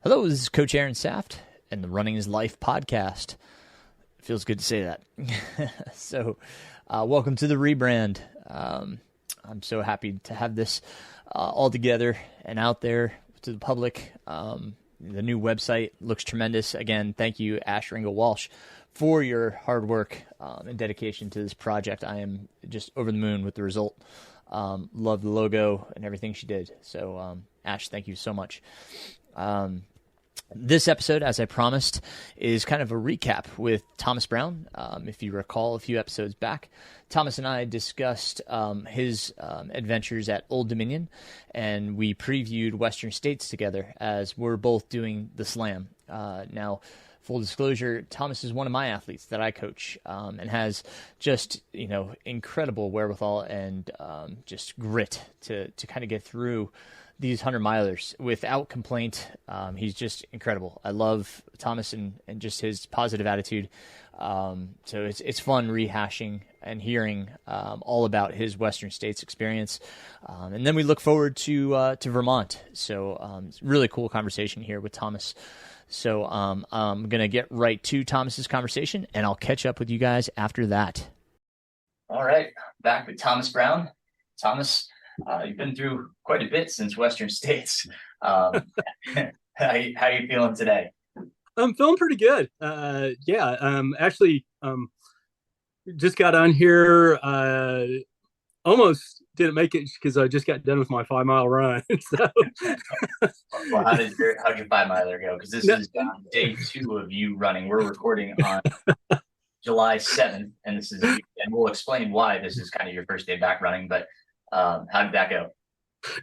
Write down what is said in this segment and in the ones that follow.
Hello, this is Coach Aaron Saft and the Running is Life podcast. It feels good to say that. Welcome to the rebrand. I'm so happy to have this all together and out there to the public. The new website looks tremendous. Again, thank you, Ash Ringo Walsh, for your hard work and dedication to this project. I am just over the moon with the result. Love the logo and everything she did. So, Ash, thank you so much. This episode, as I promised, is kind of a recap with Thomas Brown. If you recall a few episodes back, Thomas and I discussed his adventures at Old Dominion, and we previewed Western States together as we're both doing the Slam. Now, full disclosure, Thomas is one of my athletes that I coach and has just, incredible wherewithal and just grit to kind of get through these 100-milers without complaint. He's just incredible. I love Thomas and just his positive attitude. So it's fun rehashing and hearing all about his Western States experience. And then we look forward to Vermont. So it's a really cool conversation here with Thomas. So I'm going to get right to Thomas's conversation, and I'll catch up with you guys after that. All right, back with Thomas Brown. Thomas, you've been through quite a bit since Western States. How you feeling today? I'm feeling pretty good. Actually, just got on here. Almost didn't make it because I just got done with my 5-mile run. So, well, how'd your 5-miler go? Because this is day 2 of you running. We're recording on July 7th, and we'll explain why this is kind of your first day back running. But how did that go?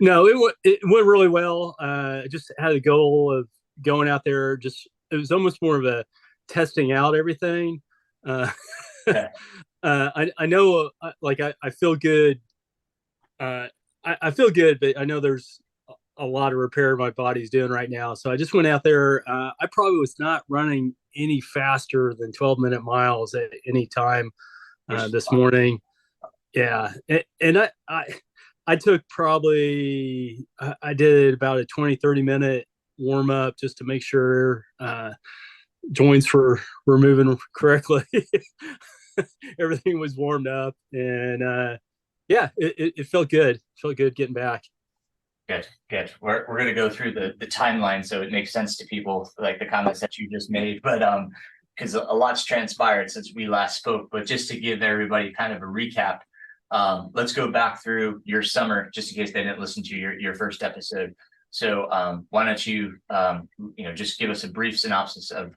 No, it went really well. I just had a goal of going out there. It was almost more of a testing out everything. Okay. I know, I feel good. I feel good, but I know there's a lot of repair my body's doing right now. So I just went out there. I probably was not running any faster than 12-minute miles at any time this morning. Yeah. And I took probably, I did about a 20-30 minute warm up just to make sure joints were moving correctly. Everything was warmed up, and it felt good. Felt good getting back. Good. We're going to go through the timeline so it makes sense to people, like the comments that you just made, but because a lot's transpired since we last spoke. But just to give everybody kind of a recap, let's go back through your summer, just in case they didn't listen to your first episode. So why don't you just give us a brief synopsis of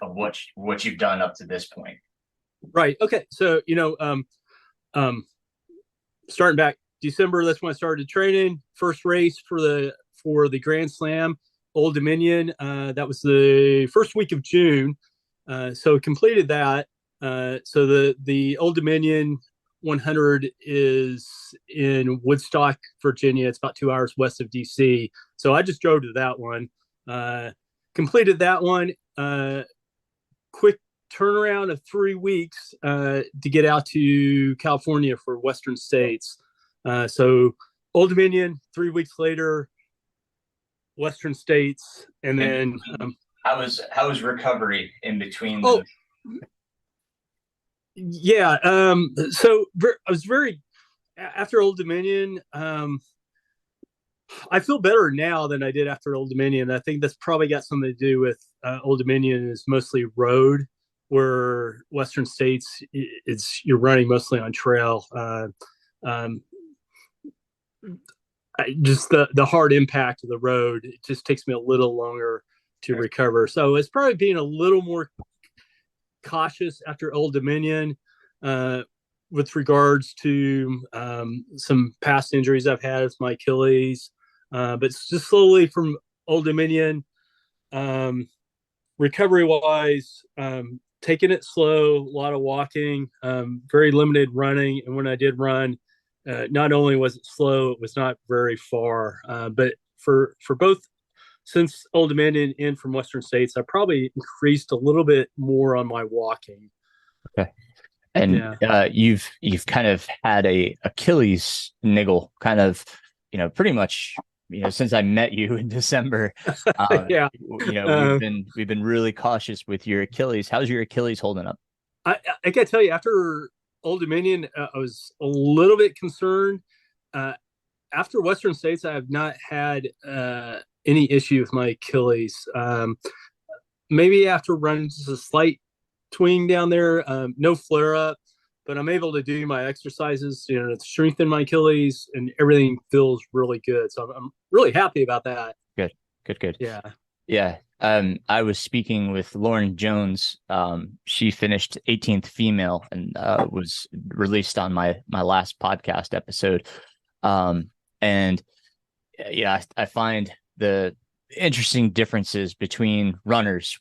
what you've done up to this point. Right. Okay. So, starting back December, that's when I started training. First race for the Grand Slam, Old Dominion. That was the first week of June. So completed that. So the Old Dominion 100 is in Woodstock, Virginia. It's about 2 hours west of DC. So I just drove to that one. Completed that one. Quick turnaround of 3 weeks to get out to California for Western States. So Old Dominion, 3 weeks later, Western States, and then how was recovery in between? Yeah. So I was after Old Dominion. I feel better now than I did after Old Dominion. I think that's probably got something to do with Old Dominion is mostly road, where Western States you're running mostly on trail. Just the hard impact of the road, it just takes me a little longer to recover. So it's probably being a little more cautious after Old Dominion with regards to some past injuries I've had with my Achilles. But just slowly from Old Dominion, recovery-wise, taking it slow, a lot of walking, very limited running. And when I did run, not only was it slow, it was not very far. But for both since Old Dominion and from Western States, I probably increased a little bit more on my walking. Okay. And you've kind of had a Achilles niggle kind of, pretty much since I met you in December, Yeah. we've Uh, been really cautious with your Achilles. How's your Achilles holding up? I gotta tell you, after Old Dominion, I was a little bit concerned. Uh, After Western States, I have not had any issue with my Achilles. Maybe after running just a slight twing down there, no flare up, but I'm able to do my exercises, to strengthen my Achilles, and everything feels really good. So I'm really happy about that. Good, good, good. Yeah. Yeah. I was speaking with Lauren Jones. She finished 18th female and was released on my last podcast episode. And yeah, I find the interesting differences between runners.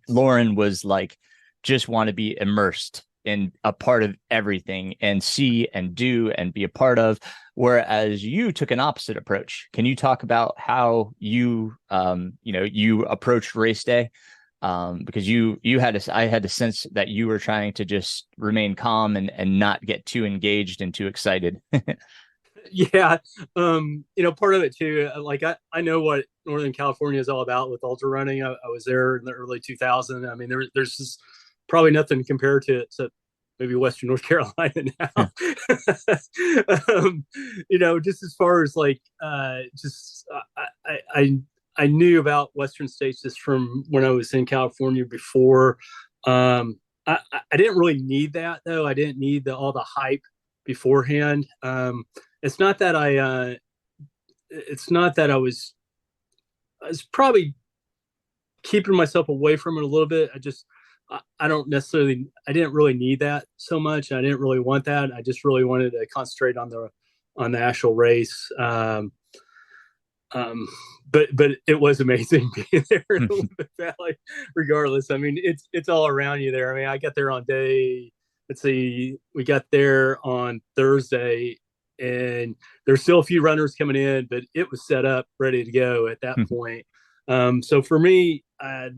Lauren was like, just want to be immersed in a part of everything and see and do and be a part of. Whereas you took an opposite approach. Can you talk about how you approached race day? Because I had a sense that you were trying to just remain calm and not get too engaged and too excited. Yeah. Part of it too, like I know what Northern California is all about with ultra running. I was there in the early 2000s. I mean, there's just probably nothing compared to it except maybe Western North Carolina now. Just as far as like, just I knew about Western states just from when I was in California before. I didn't really need that though. I didn't need all the hype beforehand. It's not that I was probably keeping myself away from it a little bit. I don't necessarily, I didn't really need that so much. I didn't really want that. I just really wanted to concentrate on the actual race. Um, but it was amazing being there in the Olympic Valley, regardless. I mean, it's all around you there. I mean, I got there on let's see, we got there on Thursday, and there's still a few runners coming in, but it was set up, ready to go at that point. So for me, I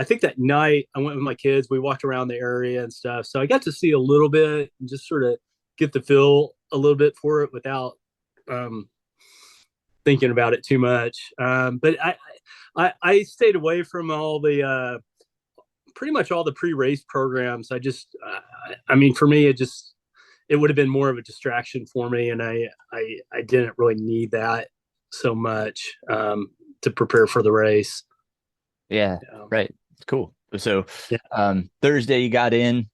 think that night I went with my kids. We walked around the area and stuff, so I got to see a little bit and just sort of get the feel a little bit for it without um, thinking about it too much. But I stayed away from all the pretty much all the pre-race programs. I mean, for me, it would have been more of a distraction for me, and I didn't really need that so much to prepare for the race. Yeah, right. Cool. So Yeah. Thursday you got in,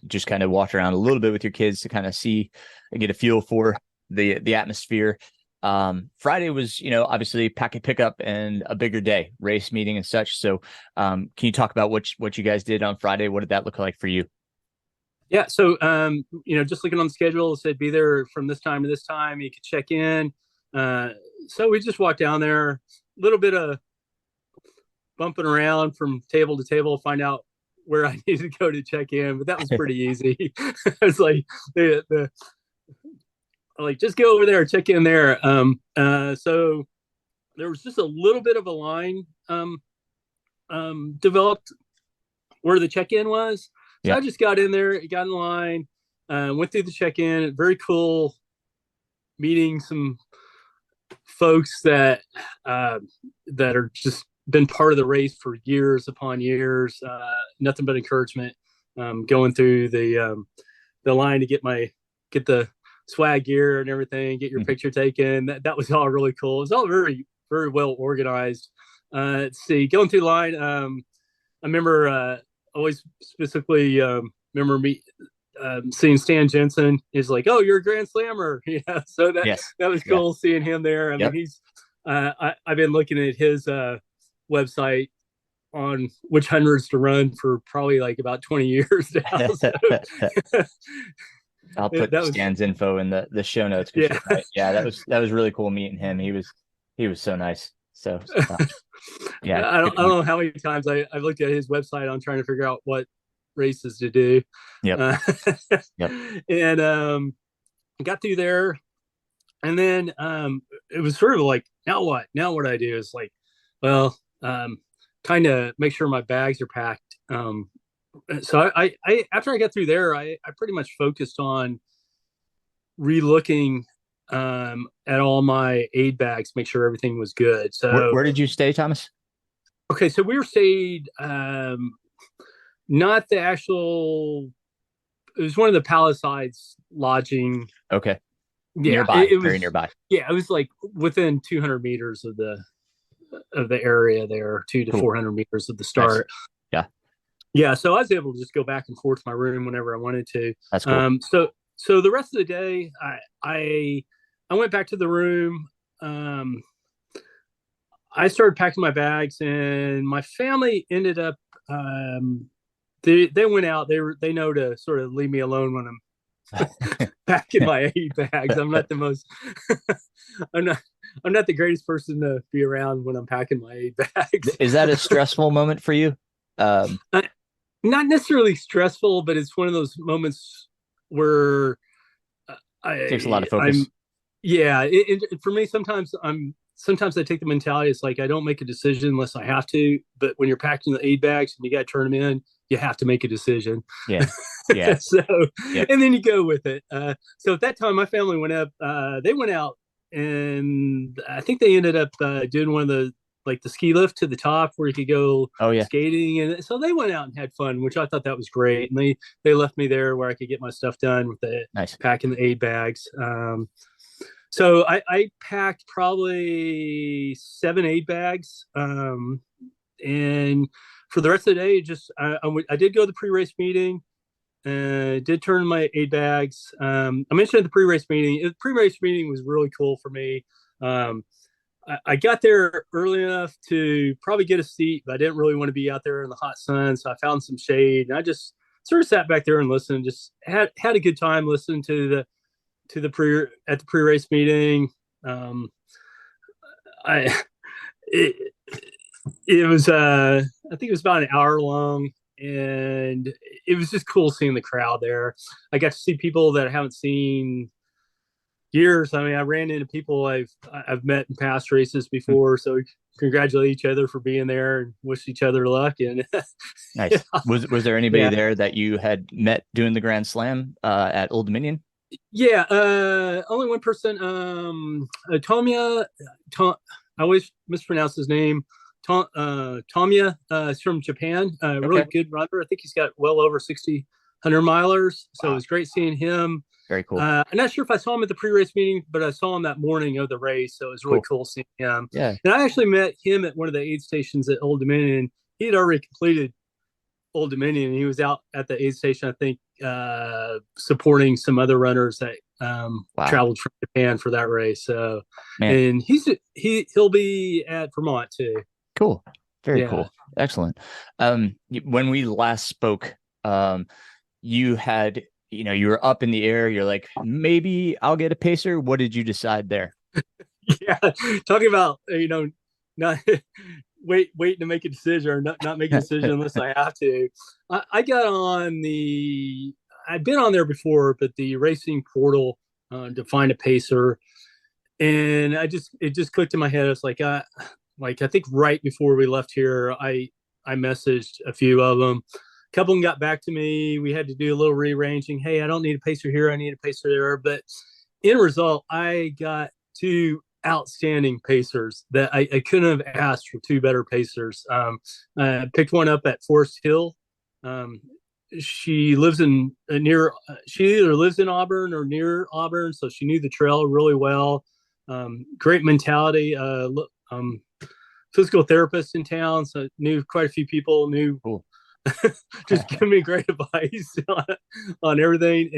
just kind of walked around a little bit with your kids to kind of see and get a feel for the atmosphere. Friday was, obviously packet pickup and a bigger day, race meeting and such. So can you talk about what you guys did on Friday? What did that look like for you? Yeah. So, just looking on the schedule, it said be there from this time to this time. You could check in. So we just walked down there, a little bit of bumping around from table to table, find out where I needed to go to check in, but that was pretty easy. It's like like just go over there, check in there. So there was just a little bit of a line developed where the check-in was. So Yeah. I just got in there, got in line, went through the check-in. Very cool meeting some folks that are just been part of the race for years upon years. Nothing but encouragement. Going through the line to get the swag gear and everything, get your picture taken. That was all really cool. It was all very, very well organized. Let's see, going through the line. I remember always specifically remember me seeing Stan Jensen. Is like, oh, you're a Grand Slammer. Yeah, so Yes. that was Yeah. cool seeing him there. I mean, Yep. he's I've been looking at his website on which hundreds to run for probably like about 20 years now. So I'll put that was, Stan's info in the show notes because yeah. yeah, that was really cool meeting him. He was so nice. So yeah, I don't know how many times I've looked at his website on trying to figure out what races to do. yep, Uh, yep, and got through there. And then it was sort of like, now what? Now what I do is like, well, kind of make sure my bags are packed. So I after I got through there, I pretty much focused on relooking at all my aid bags, make sure everything was good. So Where did you stay, Thomas? okay, so we were stayed not the actual. It was one of the Palisades lodging. Okay. Yeah, Nearby, it very was. nearby. Yeah, it was like within 200 meters of the area there, two to Cool. 400 meters of the Nice. start. Yeah, Yeah, so I was able to just go back and forth to my room whenever I wanted to. that's cool. So the rest of the day, I went back to the room. Um, I started packing my bags, and my family ended up. They went out. They know to sort of leave me alone when I'm packing my aid bags. I'm not the most. I'm not. I'm not the greatest person to be around when I'm packing my aid bags. Is that a stressful moment for you? Uh, Not necessarily stressful, but it's one of those moments where Takes a lot of I'm focus. yeah. For me, sometimes I take the mentality it's like I don't make a decision unless I have to. But when you're packing the aid bags and you got to turn them in, you have to make a decision. Yeah. Yeah. So Yep. and then you go with it. So at that time, my family went up. They went out, and I think they ended up doing one of the like the ski lift to the top where you could go Oh yeah. skating, and so they went out and had fun, which I thought that was great. And they left me there where I could get my stuff done with the Nice. packing the aid bags. So I packed probably 7 8 bags, and for the rest of the day, just I did go to the pre-race meeting. Did turn my 8 bags. I mentioned at the pre-race meeting. The pre-race meeting was really cool for me. Um, I got there early enough to probably get a seat, but I didn't really want to be out there in the hot sun, so I found some shade, and I just sort of sat back there and listened. Just had a good time listening to the pre-race meeting. Um, I it, it was I think it was about an hour long, and it was just cool seeing the crowd there. I got to see people that I haven't seen years. I mean, I ran into people I've met in past races before, so we congratulate each other for being there and wish each other luck. And yeah, Nice. Was there anybody yeah, there that you had met doing the Grand Slam at Old Dominion? yeah. Only one person. Tomia. Tom, I always mispronounce his name. Tomia is from Japan. Really Okay. good runner. I think he's got well over 60 milers. So it Wow. was great seeing him. Very cool. I'm not sure if I saw him at the pre-race meeting, but I saw him that morning of the race, so it was really Cool. cool seeing him. Yeah. And I actually met him at one of the aid stations at Old Dominion. He had already completed Old Dominion, and he was out at the aid station, I think, supporting some other runners that Wow. traveled from Japan for that race. So, Man. and he'll be at Vermont too. Cool. Very Yeah. cool. Excellent. When we last spoke, you had, you were up in the air. You're like, maybe I'll get a pacer. What did you decide there? Yeah, talking about not waiting to make a decision or not make a decision unless I have to. I got on the. I've been on there before, but the racing portal to find a pacer, and it just clicked in my head. It's like I think right before we left here, I messaged a few of them. A couple of them got back to me. We had to do a little rearranging. Hey, I don't need a pacer here. I need a pacer there. But in result, I got two outstanding pacers that I couldn't have asked for two better pacers. I picked one up at Forest Hill. She lives in near. She either lives in Auburn or near Auburn, so she knew the trail really well. Great mentality. Physical therapist in town, so knew quite a few people. Knew Cool. just giving me great advice on everything.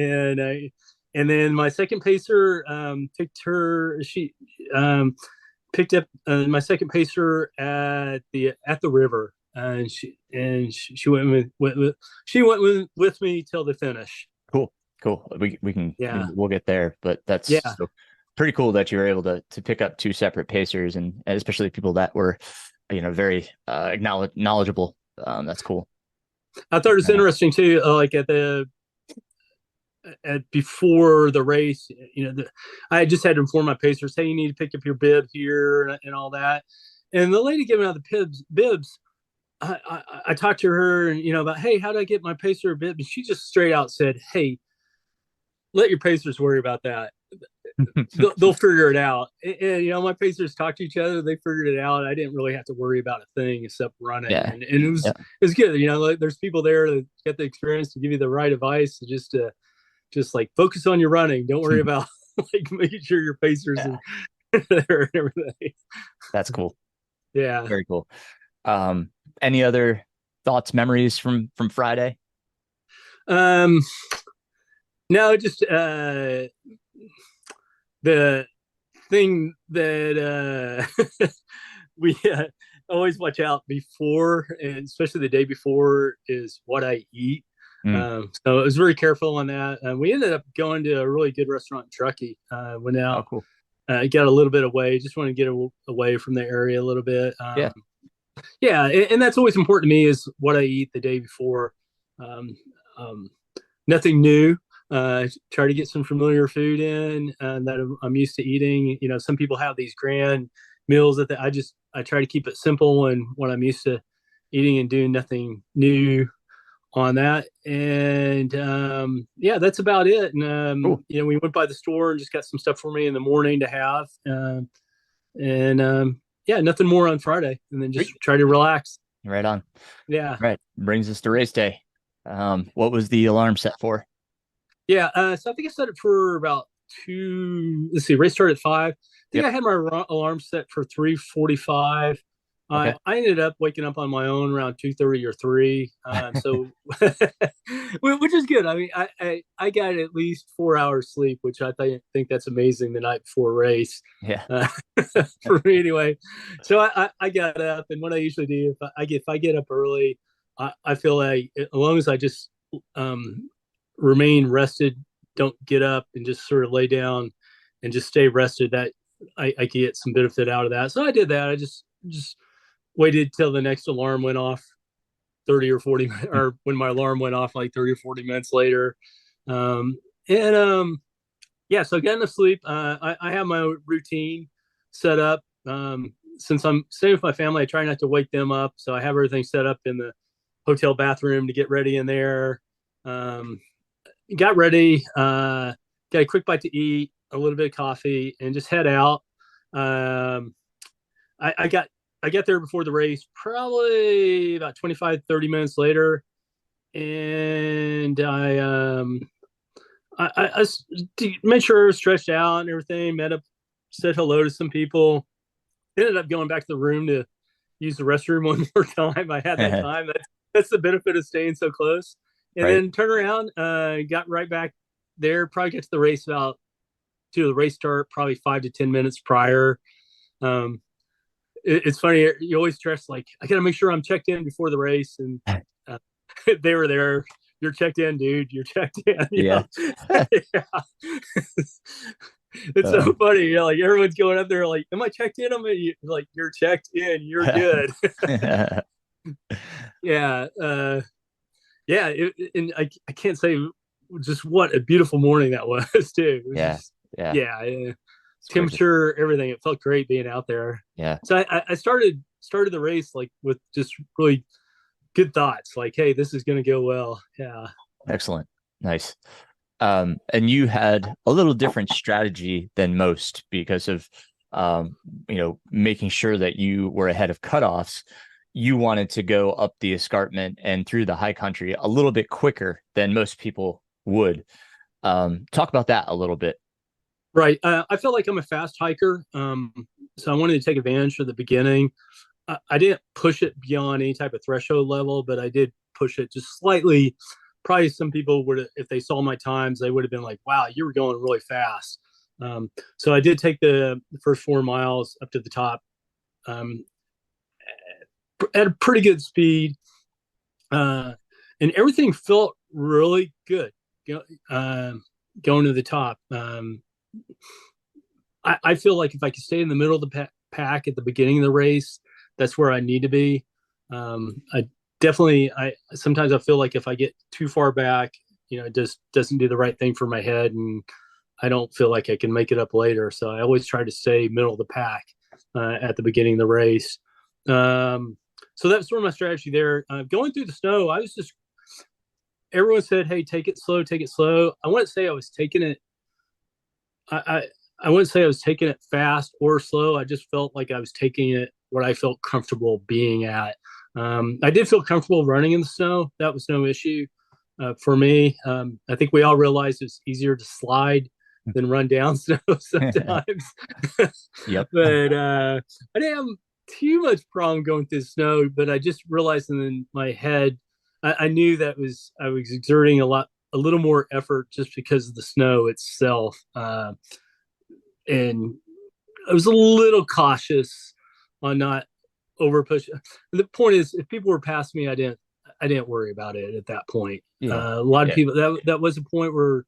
And then my second pacer picked her. She picked up my second pacer at the river, and she went with me till the finish. Cool. Cool. We can Yeah, we'll get there, but that's yeah. so pretty cool that you were able to pick up two separate pacers and especially people that were, very knowledgeable. That's cool. I thought it was Uh, interesting too. Like at before the race, I just had to inform my pacers, hey, you need to pick up your bib here and all that. And the lady giving out the bibs, I talked to her, and about, hey, how do I get my pacer a bib? And she just straight out said, hey, let your pacers worry about that. they'll figure it out. And, my pacers talk to each other. They figured it out. I didn't really have to worry about a thing except running. Yeah. And it was, Yeah. it was good. Like there's people there that get the experience to give you the right advice, just like focus on your running. Don't worry about like making sure your pacers Yeah. and there and everything. That's cool. Yeah. Very cool. Any other thoughts, memories from Friday? Um, no, just the thing that we always watch out before, and especially the day before, is what I eat. So I was very careful on that. We ended up going to a really good restaurant in Truckee. Went Oh, out, cool. got a little bit away. Just want to get away from the area a little bit. Yeah. Yeah, and that's always important to me is what I eat the day before. Um, Nothing new. Try to get some familiar food in that I'm used to eating. Some people have these grand meals that I try to keep it simple and what I'm used to eating and doing nothing new on that. And yeah, that's about it. And Cool. we went by the store and just got some stuff for me in the morning to have. And yeah, nothing more on Friday, and then just try to relax. Right on. Yeah. Right. Brings us to race day. What was the alarm set for? Yeah. So I think I set it for about let's see, race started at 5. I think I had my alarm set for 3:45. Okay. I ended up waking up on my own around 2:30 or 3. So, which is good. I mean, I got at least 4 hours sleep, which I think that's amazing the night before a race. Yeah. For me anyway. So I got up, and what I usually do if I get up early, I feel like as long as I just remain rested, don't get up, and just sort of lay down and just stay rested, that I can get some benefit out of that. So I did that. I just waited till the next alarm went off 30 or 40 or when my alarm went off like 30 or 40 minutes later. And yeah, so I got enough sleep. I have my routine set up. Since I'm staying with my family, I try not to wake them up. So I have everything set up in the hotel bathroom to get ready in there. Got ready, got a quick bite to eat, a little bit of coffee, and just head out. I got there before the race, probably about 25, 30 minutes later. And I made sure I was stretched out and everything, met up, said hello to some people, ended up going back to the room to use the restroom one more time. I had that time. That's the benefit of staying so close. And then turn around, got right back there, probably get to the race about to the race start, probably 5 to 10 minutes prior. It's funny. You always stress, like, I got to make sure I'm checked in before the race. And they were there. You're checked in, dude. You're checked in. Yeah. Yeah. It's so funny. Like everyone's going up there like, am I checked in? Like, you're checked in. You're good. Yeah. Yeah. And I can't say just what a beautiful morning that was too. Yeah. Just, yeah. Temperature, everything. It felt great being out there. Yeah. So I started the race like with just really good thoughts. Like, hey, this is going to go well. Yeah. Excellent. Nice. And you had a little different strategy than most because of, making sure that you were ahead of cutoffs. You wanted to go up the escarpment and through the high country a little bit quicker than most people would. Talk about that a little bit. Right. I feel like I'm a fast hiker. So I wanted to take advantage of the beginning. I didn't push it beyond any type of threshold level, but I did push it just slightly. Probably some people would, if they saw my times, they would have been like, wow, you were going really fast. So I did take the first 4 miles up to the top at a pretty good speed. And everything felt really good going to the top. I feel like if I could stay in the middle of the pack at the beginning of the race, that's where I need to be. Sometimes I feel like if I get too far back, it just doesn't do the right thing for my head, and I don't feel like I can make it up later. So I always try to stay middle of the pack at the beginning of the race. So that's sort of my strategy there. Going through the snow, everyone said, hey, take it slow, take it slow. I wouldn't say I was taking it. I wouldn't say I was taking it fast or slow. I just felt like I was taking it what I felt comfortable being at. I did feel comfortable running in the snow. That was no issue for me. I think we all realize it's easier to slide than run down snow sometimes. Yep. But I didn't have too much problem going through the snow. But I just realized in my head, I knew that I was exerting a little more effort just because of the snow itself. And I was a little cautious on not over push. The point is, if people were past me, I didn't worry about it at that point. Yeah. A lot of Yeah. people that was a point where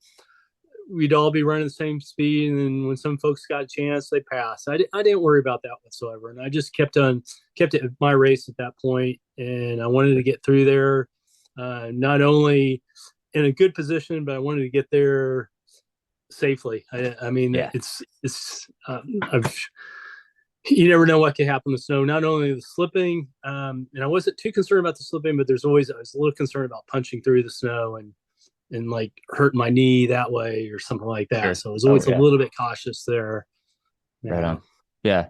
we'd all be running the same speed, and then when some folks got a chance, they passed. I didn't worry about that whatsoever, and I just kept it my race at that point, and I wanted to get through there, not only in a good position, but I wanted to get there safely. I mean, Yeah. I've you never know what could happen with snow. Not only the slipping, and I wasn't too concerned about the slipping, but I was a little concerned about punching through the snow and like hurting my knee that way or something like that. Sure. So I was Oh always a yeah. little bit cautious there. Right Yeah. on. Yeah.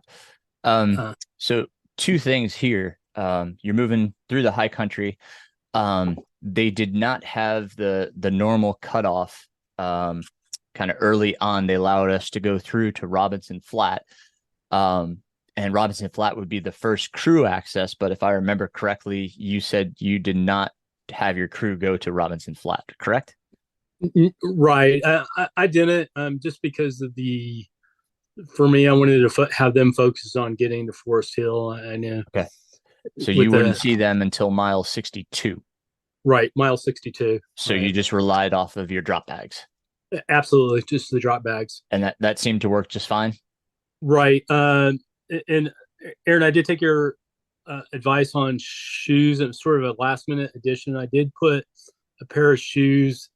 Um, Uh, so two things here. You're moving through the high country. They did not have the normal cutoff. Kind of early on, they allowed us to go through to Robinson Flat. And Robinson Flat would be the first crew access. But if I remember correctly, you said you did not have your crew go to Robinson Flat, correct? right. I didn't just because of for me, I wanted to have them focus on getting to Forest Hill. I know Okay. So with you wouldn't see them until mile 62. right, mile 62. So you Right. just relied off of your drop bags. Absolutely. Just the drop bags. And that seemed to work just fine. Right. And Aaron, I did take your advice on shoes. It was sort of a last minute addition. I did put a pair of shoes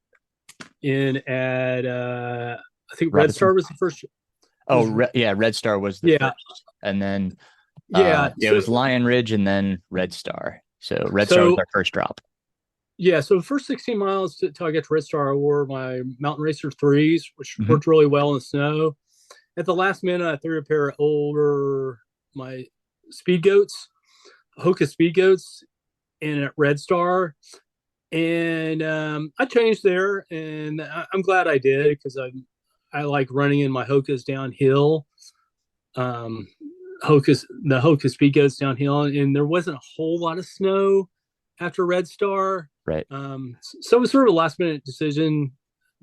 in at I think Red Robinson. Star was the first. Oh, yeah, Red Star was the Yeah, first, and then yeah. it was Lion Ridge and then Red Star. So Red Star was So our first drop. yeah, so the first 16 miles till I get to Red Star, I wore my Mountain Racer threes, which Mm-hmm. worked really well in the snow. At the last minute, I threw a pair of my Speed Goats, Hoka Speed Goats, in at Red Star, and I changed there, and I'm glad I did because I like running in my Hokas downhill. Um, the Hoka Speed Goats downhill, and there wasn't a whole lot of snow after Red Star. Right. So it was sort of a last minute decision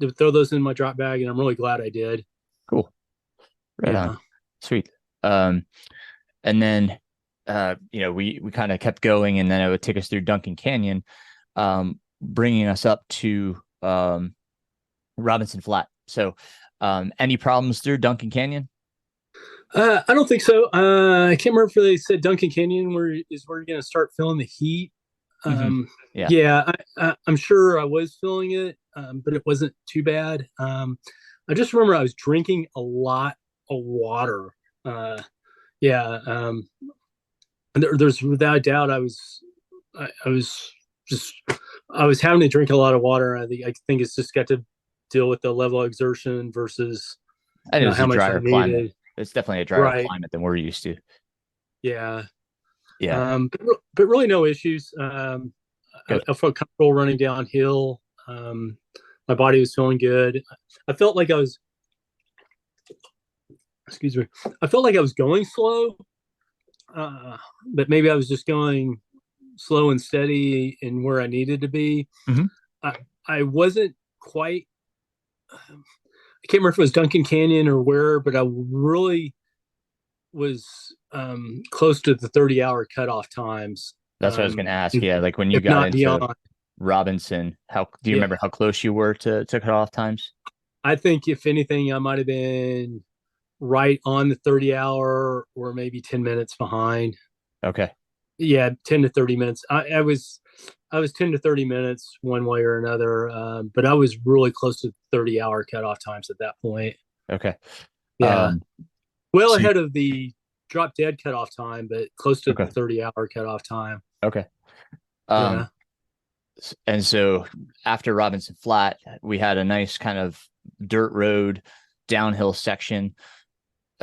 to throw those in my drop bag, and I'm really glad I did. Cool. Right on. Yeah. Sweet. And then we kind of kept going, and then it would take us through Duncan Canyon, bringing us up to Robinson Flat. So, any problems through Duncan Canyon? I don't think so. I can't remember if they said Duncan Canyon where you're going to start feeling the heat. Mm-hmm. Yeah. Yeah, I'm sure I was feeling it, but it wasn't too bad. I just remember I was drinking a lot of water. Yeah, there's without a doubt I was just I was having to drink a lot of water. I think it's just got to deal with the level of exertion versus And it was how a much I drier climate. needed. It's definitely a drier Right. climate than we're used to. Yeah. Yeah. But really no issues. Good. I felt comfortable running downhill. My body was feeling good. I felt like I was, excuse me, I felt like I was going slow, but maybe I was just going slow and steady in where I needed to be. Mm-hmm. I wasn't quite, I can't remember if it was Duncan Canyon or where, but I really was close to the 30-hour cutoff times. That's what I was going to ask. Yeah, like when you If got not into beyond. Robinson, how do you Yeah. remember how close you were to cutoff times? I think if anything, I might have been right on the 30-hour or maybe 10 minutes behind. Okay. Yeah, 10 to 30 minutes. I was 10 to 30 minutes one way or another, but I was really close to 30-hour cutoff times at that point. Okay. Yeah. Well so ahead of the drop dead cutoff time, but close to Okay. the 30-hour cutoff time. Okay. Yeah. And so after Robinson Flat, we had a nice kind of dirt road downhill section.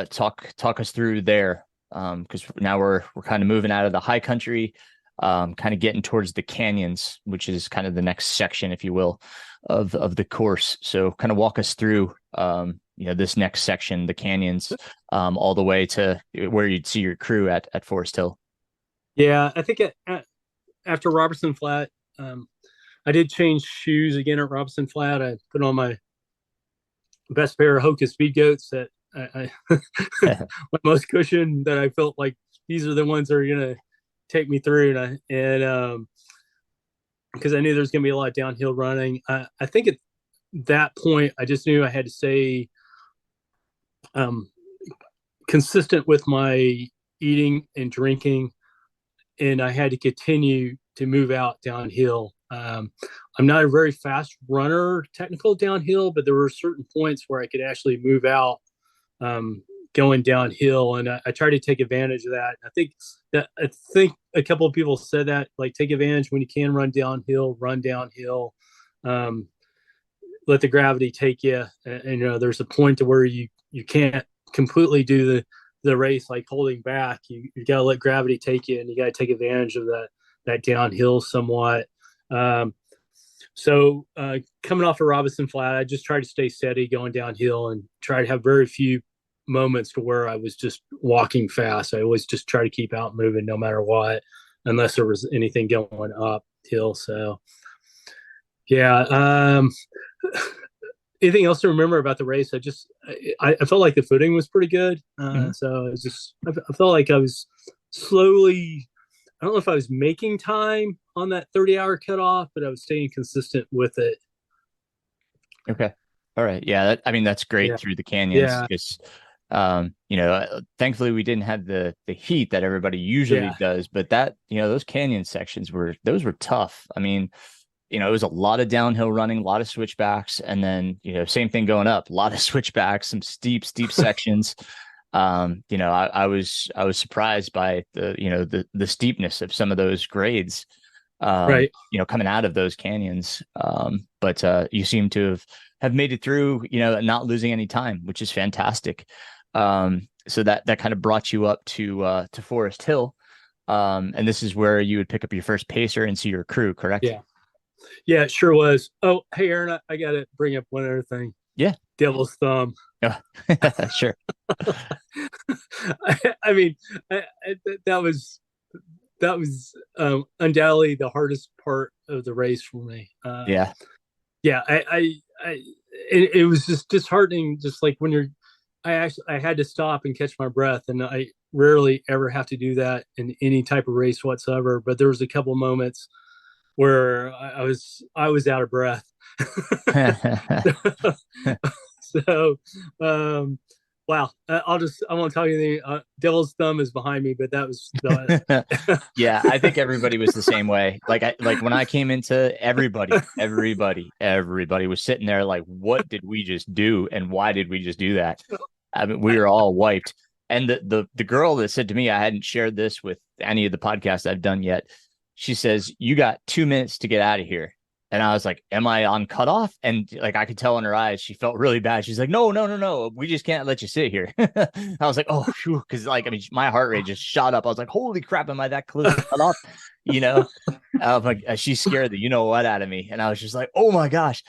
Talk us through there, because now we're kind of moving out of the high country, kind of getting towards the canyons, which is kind of the next section, if you will, of the course. So kind of walk us through, this next section, the canyons, all the way to where you'd see your crew at Forest Hill. Yeah, I think after Robertson Flat, I did change shoes again at Robertson Flat. I put on my best pair of Hoka Speed Goats that my most cushion, that I felt like these are the ones that are gonna take me through, and because I knew there's gonna be a lot of downhill running. I think at that point I just knew I had to stay um, consistent with my eating and drinking, and I had to continue to move out downhill. I'm not a very fast runner, technical downhill, but there were certain points where I could actually move out, going downhill, and I try to take advantage of that. I think a couple of people said that, like, take advantage when you can run downhill, um, let the gravity take you. And there's a point to where you can't completely do the race like holding back. You got to let gravity take you, and you got to take advantage of that downhill somewhat. So coming off of Robinson Flat, I just tried to stay steady going downhill and try to have very few moments to where I was just walking fast. I always just try to keep out moving no matter what, unless there was anything going uphill. So yeah. Anything else to remember about the race? I felt like the footing was pretty good. Mhm. So I felt like I was slowly, I don't know if I was making time on that 30-hour cutoff, but I was staying consistent with it. Okay. All right. Yeah. That's great Yeah. through the canyons. Yeah. Just, thankfully we didn't have the heat that everybody usually Yeah. does, but those canyon sections those were tough. It was a lot of downhill running, a lot of switchbacks, and then, same thing going up, a lot of switchbacks, some steep sections. I was surprised by the steepness of some of those grades, Right. coming out of those canyons. But you seem to have made it through, not losing any time, which is fantastic. So that kind of brought you up to Forest Hill. And this is where you would pick up your first pacer and see your crew, correct? Yeah. Yeah, it sure was. Oh, hey, Aaron, I got to bring up one other thing. Yeah. Devil's thumb. Oh, sure. I mean, that was undoubtedly the hardest part of the race for me. Yeah. Yeah, it was just disheartening. Just like when I had to stop and catch my breath, and I rarely ever have to do that in any type of race whatsoever. But there was a couple moments where I was out of breath. So, wow. I won't tell you anything. Devil's thumb is behind me, but that was Yeah, I think everybody was the same way. Like when I came into, everybody was sitting there like, what did we just do? And why did we just do that? We were all wiped. And the girl that said to me, I hadn't shared this with any of the podcasts I've done yet. She says, you got 2 minutes to get out of here. And I was like, am I on cutoff? And like, I could tell in her eyes, she felt really bad. She's like, no. We just can't let you sit here. I was like, oh, because my heart rate just shot up. I was like, holy crap, am I that close to cutoff? Like, she's scared the what out of me. And I was just like, oh my gosh.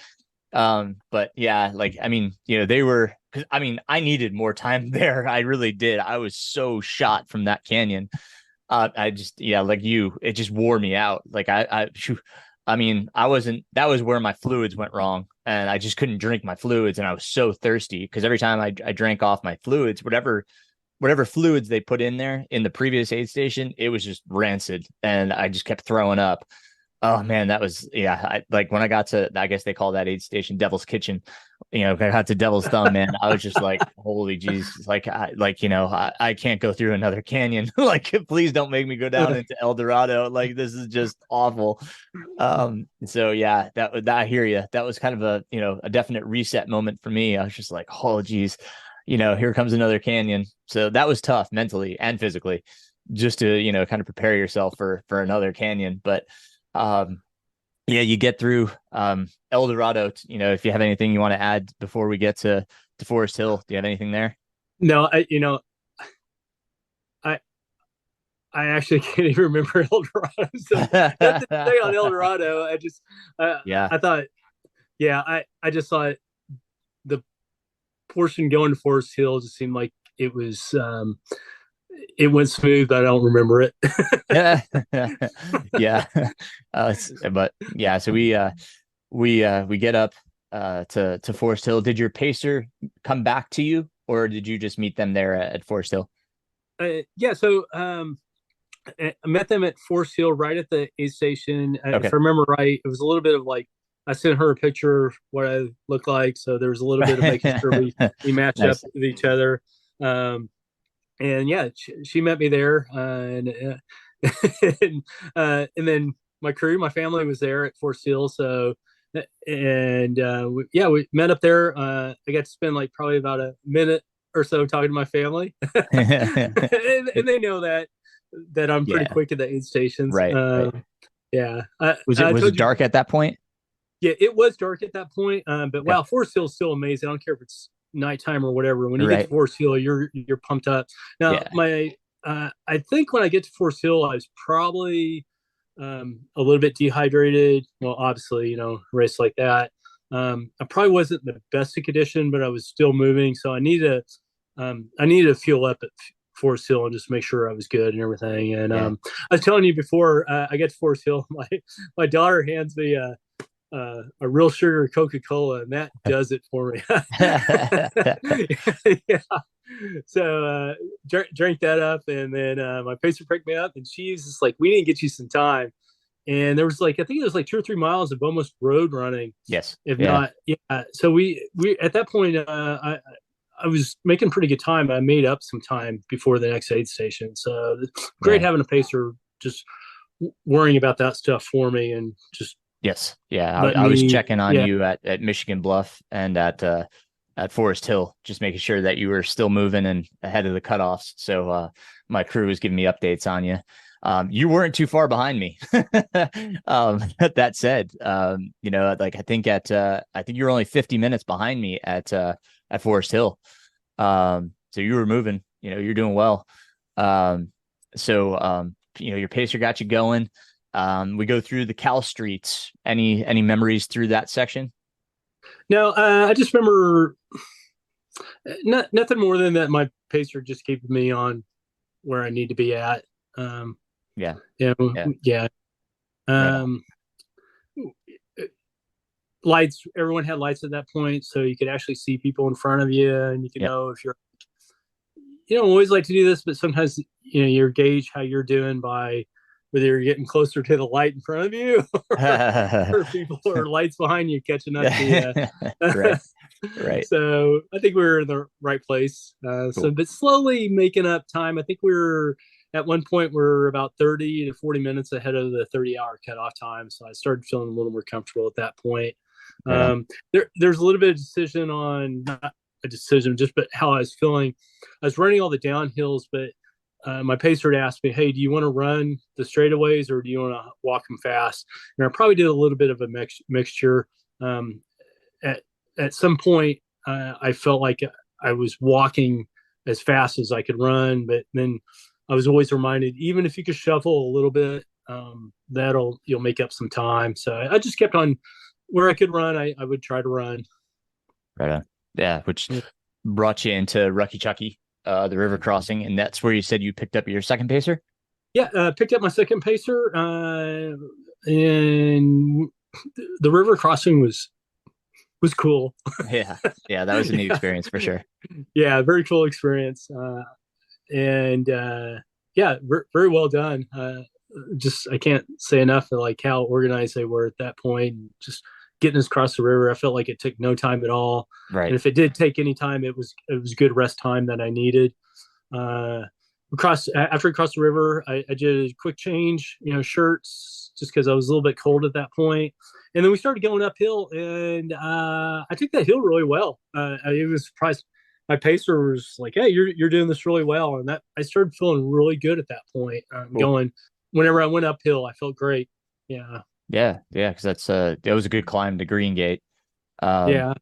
But yeah, they were, because I needed more time there. I really did. I was so shot from that canyon. I just, like you, it just wore me out. Like I wasn't, that was where my fluids went wrong, and I just couldn't drink my fluids, and I was so thirsty because every time I drank off my fluids, whatever fluids they put in there in the previous aid station, it was just rancid, and I just kept throwing up. Oh man, that was, like when I got to, I guess they call that aid station Devil's Kitchen. I got to Devil's Thumb, man. I was just like, holy jeez, I can't go through another canyon. Like, please don't make me go down into El Dorado. Like, this is just awful. So yeah, that I hear you. That was kind of a definite reset moment for me. I was just like, oh geez, here comes another canyon. So that was tough mentally and physically, just to kind of prepare yourself for another canyon. But Yeah, you get through El Dorado. If you have anything you want to add before we get to Forest Hill, do you have anything there? No, I I actually can't even remember El Dorado. So nothing to say on El Dorado. Yeah. I thought, yeah, I just thought the portion going to Forest Hill just seemed like it went smooth, but I don't remember it. Yeah. Yeah. But yeah, so we get up to Forest Hill. Did your pacer come back to you, or did you just meet them there at Forest Hill? Yeah, so I met them at Forest Hill right at the aid station. If Okay. I remember right, it was a little bit of like I sent her a picture of what I look like, so there was a little bit of making sure we matched up Nice. with each other. Um, and yeah, she met me there, and then my crew, my family was there at Forest Hill, so and yeah, we met up there. I got to spend like probably about a minute or so talking to my family, and they know that I'm pretty Yeah. quick at the aid stations. Right. Right. Yeah, Was it I was it told you. dark at that point? Yeah, it was dark at that point, but Okay. wow, Forest Hill is still amazing. I don't care if it's nighttime or whatever. When you get to Right. Forest Hill, you're pumped up. Now, Yeah. I think when I get to Forest Hill, I was probably a little bit dehydrated. Well, obviously, race like that. I probably wasn't in the best of condition, but I was still moving, so I needed to fuel up at Forest Hill and just make sure I was good and everything. And Yeah. I was telling you before I get to Forest Hill, my daughter hands me a real sugar Coca-Cola, and that does it for me. Yeah. So drank that up, and then my pacer picked me up, and she's just like, "We didn't get you some time." And there was like, I think it was like 2 or 3 miles of almost road running, Yes. if Yeah. not, yeah. So we at that point, I was making pretty good time. I made up some time before the next aid station. So great Yeah. having a pacer just worrying about that stuff for me and just Yes. Yeah. letting I was me, checking on yeah, you at Michigan Bluff and at Forest Hill, just making sure that you were still moving and ahead of the cutoffs. So my crew was giving me updates on you. You weren't too far behind me. That said, like I think you were only 50 minutes behind me at Forest Hill. So you were moving, you're doing well. Your pacer got you going. We go through the Cal streets. Any memories through that section? no, I just remember nothing more than that. My pacer just keeping me on where I need to be at. Um, Yeah. Yeah. yeah. Right on. Um, Lights. Everyone had lights at that point, so you could actually see people in front of you, and you could Yep. know if you're. You don't always like to do this, but sometimes you gauge how you're doing by whether you're getting closer to the light in front of you or people or lights behind you catching up to you. Right. Right. So I think we were in the right place. Cool. But slowly making up time. I think we were at one point we're about 30 to 40 minutes ahead of the 30-hour cutoff time. So I started feeling a little more comfortable at that point. Right on. There's a little bit of decision on not a decision, just but how I was feeling. I was running all the downhills, but my pacer had asked me, "Hey, do you want to run the straightaways or do you want to walk them fast?" And I probably did a little bit of a mixture. Um, at at some point, I felt like I was walking as fast as I could run, but then I was always reminded, even if you could shuffle a little bit, you'll make up some time. So I just kept on where I could run. I would try to run. Right on. Yeah, which brought you into Rucky Chucky, the river crossing, and that's where you said you picked up your second pacer? Yeah, picked up my second pacer, and the river crossing was cool. Yeah. Yeah, that was a neat Yeah, experience for sure. yeah, very cool experience, and yeah, very well done. Just I can't say enough of like how organized they were at that point. Just getting us across the river, I felt like it took no time at all. And Right. if it did take any time, it was good rest time that I needed. Uh, After we crossed the river, I did a quick change, shirts, just because I was a little bit cold at that point. And then we started going uphill, and I took that hill really well. I was surprised. My pacer was like, "Hey, you're doing this really well," and that I started feeling really good at that point. Cool. Going whenever I went uphill, I felt great. Yeah. Yeah, yeah, because that was a good climb to Green Gate. Um, Yeah.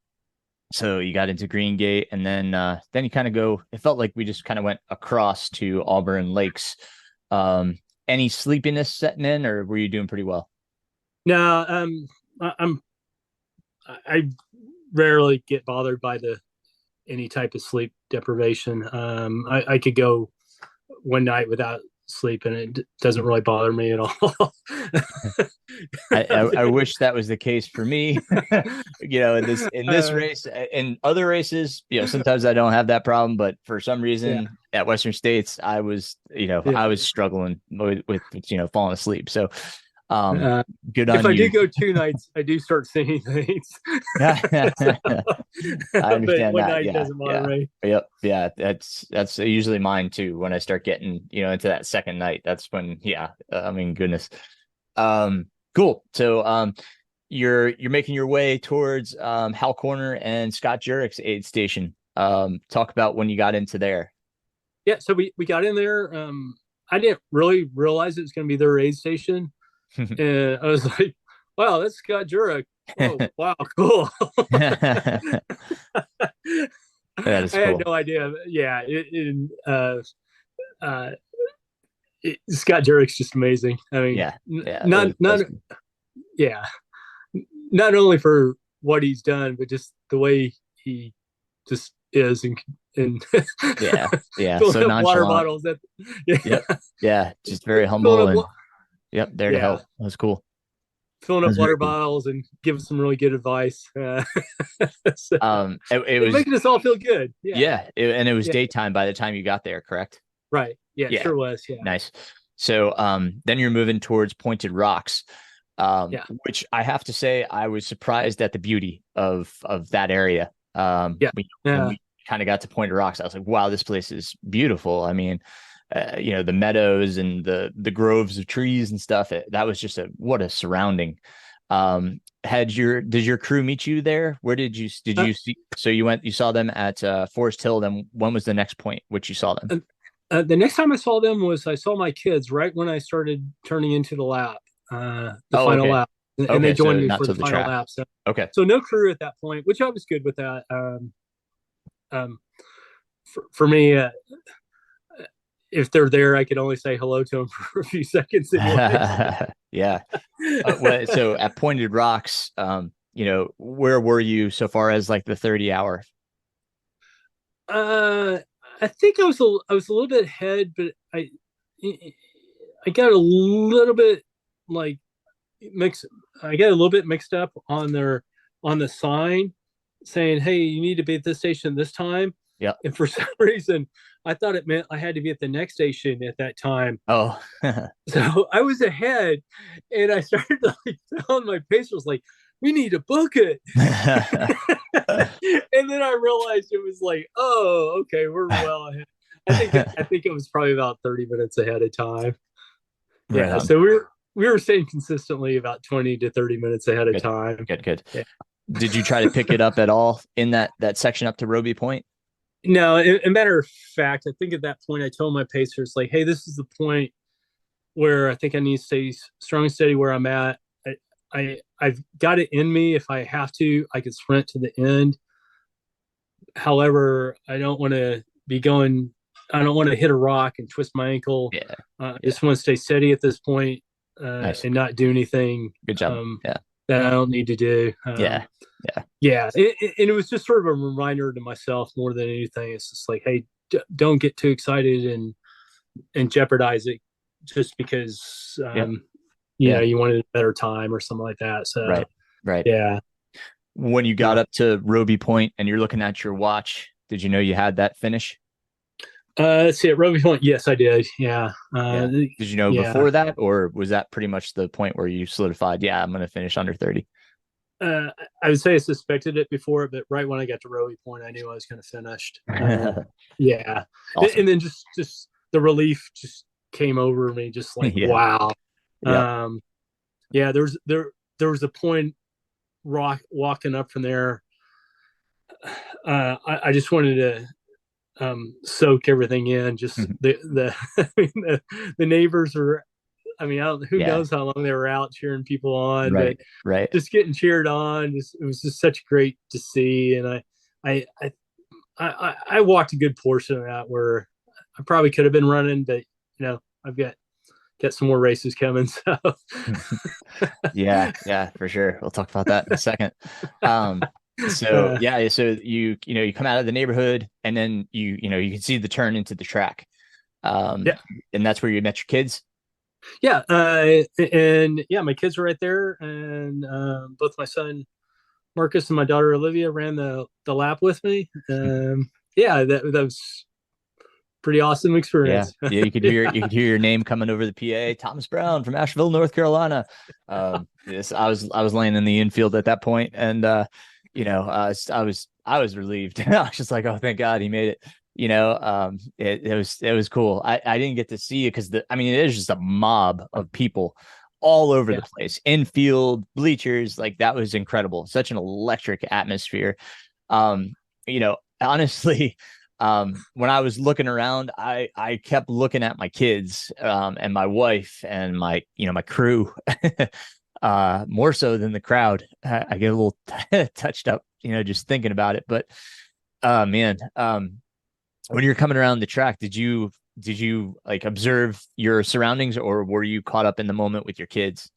so you got into Green Gate, and then you kind of go. It felt like we just kind of went across to Auburn Lakes. Any sleepiness setting in, or were you doing pretty well? No, I'm I rarely get bothered by the any type of sleep deprivation. I could go one night without sleep, and it doesn't really bother me at all. I wish that was the case for me. In this race, in other races, sometimes I don't have that problem, but for some Yeah, reason at Western States, I yeah. was struggling with falling asleep. So, um, Uh, good if on I do you. go 2 nights, I do start seeing things. So, I but understand one that. night Yeah, doesn't bother yeah, me. yep, yeah. That's usually mine too. When I start getting into that second night, that's when I mean, goodness. Cool. So you're making your way towards Hal Corner and Scott Jurek's aid station. Talk about when you got into there. Yeah, so we got in there. I didn't really realize it was going to be their aid station, and I was like, "Wow, that's Scott Jurek. Oh, wow, cool." That I is had cool. no idea. Yeah, uh, Scott Jurek's just amazing. I mean, Yeah, yeah. not yeah, not only for what he's done, but just the way he just is and Yeah, yeah. filling So up water nonchalant. bottles at yeah, Yep. Yeah, just very filling humble up and yep, there to yeah help. That was cool. filling That up was very water cool. bottles and giving some really good advice. So, It was making us all feel good. Yeah, and it was yeah, daytime by the time you got there, correct? right. Yeah, Yeah, sure was. Yeah, nice. So then you're moving towards Pointed Rocks, yeah, which I have to say I was surprised at the beauty of that area. yeah, When yeah, we kind of got to Pointed Rocks, I was like, wow, this place is beautiful. I mean, the meadows and the groves of trees and stuff. That was just what a surrounding. Did your crew meet you there? Where did uh, you see? So you saw them at Forest Hill. Then when was the next point which you saw them? uh, the next time I saw them was I saw my kids right when I started turning into the Oh, final okay. lap, and they Okay, joined so me not for the to the final track. lap. So, Okay. so no crew at that point, which I was good with that. Um, for me, if they're there, I could only say hello to them for a few seconds anyway. Yeah. So at Pointed Rocks, where were you so far as like the 30 hour? uh, I think I was a little bit ahead, but I got a little bit like mixed. I got a little bit mixed up on on the sign saying, "Hey, you need to be at this station this time." Yeah. And for some reason, I thought it meant I had to be at the next station at that time. Oh. So I was ahead, and I started to tell my pacers like, "We need to book it." And then I realized it was like, "Oh, okay, we're well ahead." I think it was probably about 30 minutes ahead of time. Right Yeah, on. so we were staying consistently about 20 to 30 minutes ahead of Good. time. Good, good. Yeah. Did you try to pick it up at all in that section up to Roby Point? No, a matter of fact, I think at that point I told my pacers like, "Hey, this is the point where I think I need to stay strong and steady where I'm at. I've got it in me. If I have to, I can sprint to the end. However, I don't want to be going. I don't want to hit a rock and twist my ankle. Yeah. I Yeah. just want to stay steady at this point, Nice. and not do anything Good job. Yeah. that I don't need to do. Yeah. Yeah. Yeah, and it was just sort of a reminder to myself more than anything. It's just like, hey, don't get too excited and jeopardize it just because Yeah. you know Yeah. you wanted a better time or something like that. So Right. Right. yeah, When you got yeah. up to Roby Point and you're looking at your watch, did you know you had that finish? Let's see at Roby Point. Yes, I did. Yeah, Yeah. Did you know yeah. before that, or was that pretty much the point where you solidified, yeah, I'm going to finish under 30? Uh, I would say I suspected it before, but right when I got to Roby Point, I knew I was going to finish. Yeah, Awesome. and then just the relief just came over me, just like Yeah. wow. Yep. Yeah, there was a point walking up from there. I just wanted to soak everything in. Just I mean, the neighbors are I mean, I don't, who Yeah. knows how long they were out cheering people on, but Right. Right. just getting cheered on, it was just such great to see. And I, I, I walked a good portion of that where I probably could have been running, but I've got some more races coming. So Yeah, yeah, for sure. We'll talk about that in a second. Um, so uh, yeah, so you come out of the neighborhood and then you can see the turn into the track. Um, yeah, and that's where you met your kids. yeah, and yeah, my kids were right there, and both my son Marcus and my daughter Olivia ran the lap with me. Yeah, that was pretty awesome Yeah, experience. yeah, Yeah, you could hear your name coming over the PA, Thomas Brown from Asheville, North Carolina. Yes, I was laying in the infield at that point, and I was relieved. I was just like, oh, thank God he made it. It was cool. I didn't get to see it because I mean, it is just a mob of people all over the yeah, place, infield, bleachers, like that was incredible. Such an electric atmosphere. Honestly, when I was looking around, I kept looking at my kids, and my wife and my crew, more so than the crowd. I get a little touched up, just thinking about it. But man, when you're coming around the track, did you like observe your surroundings, or were you caught up in the moment with your kids?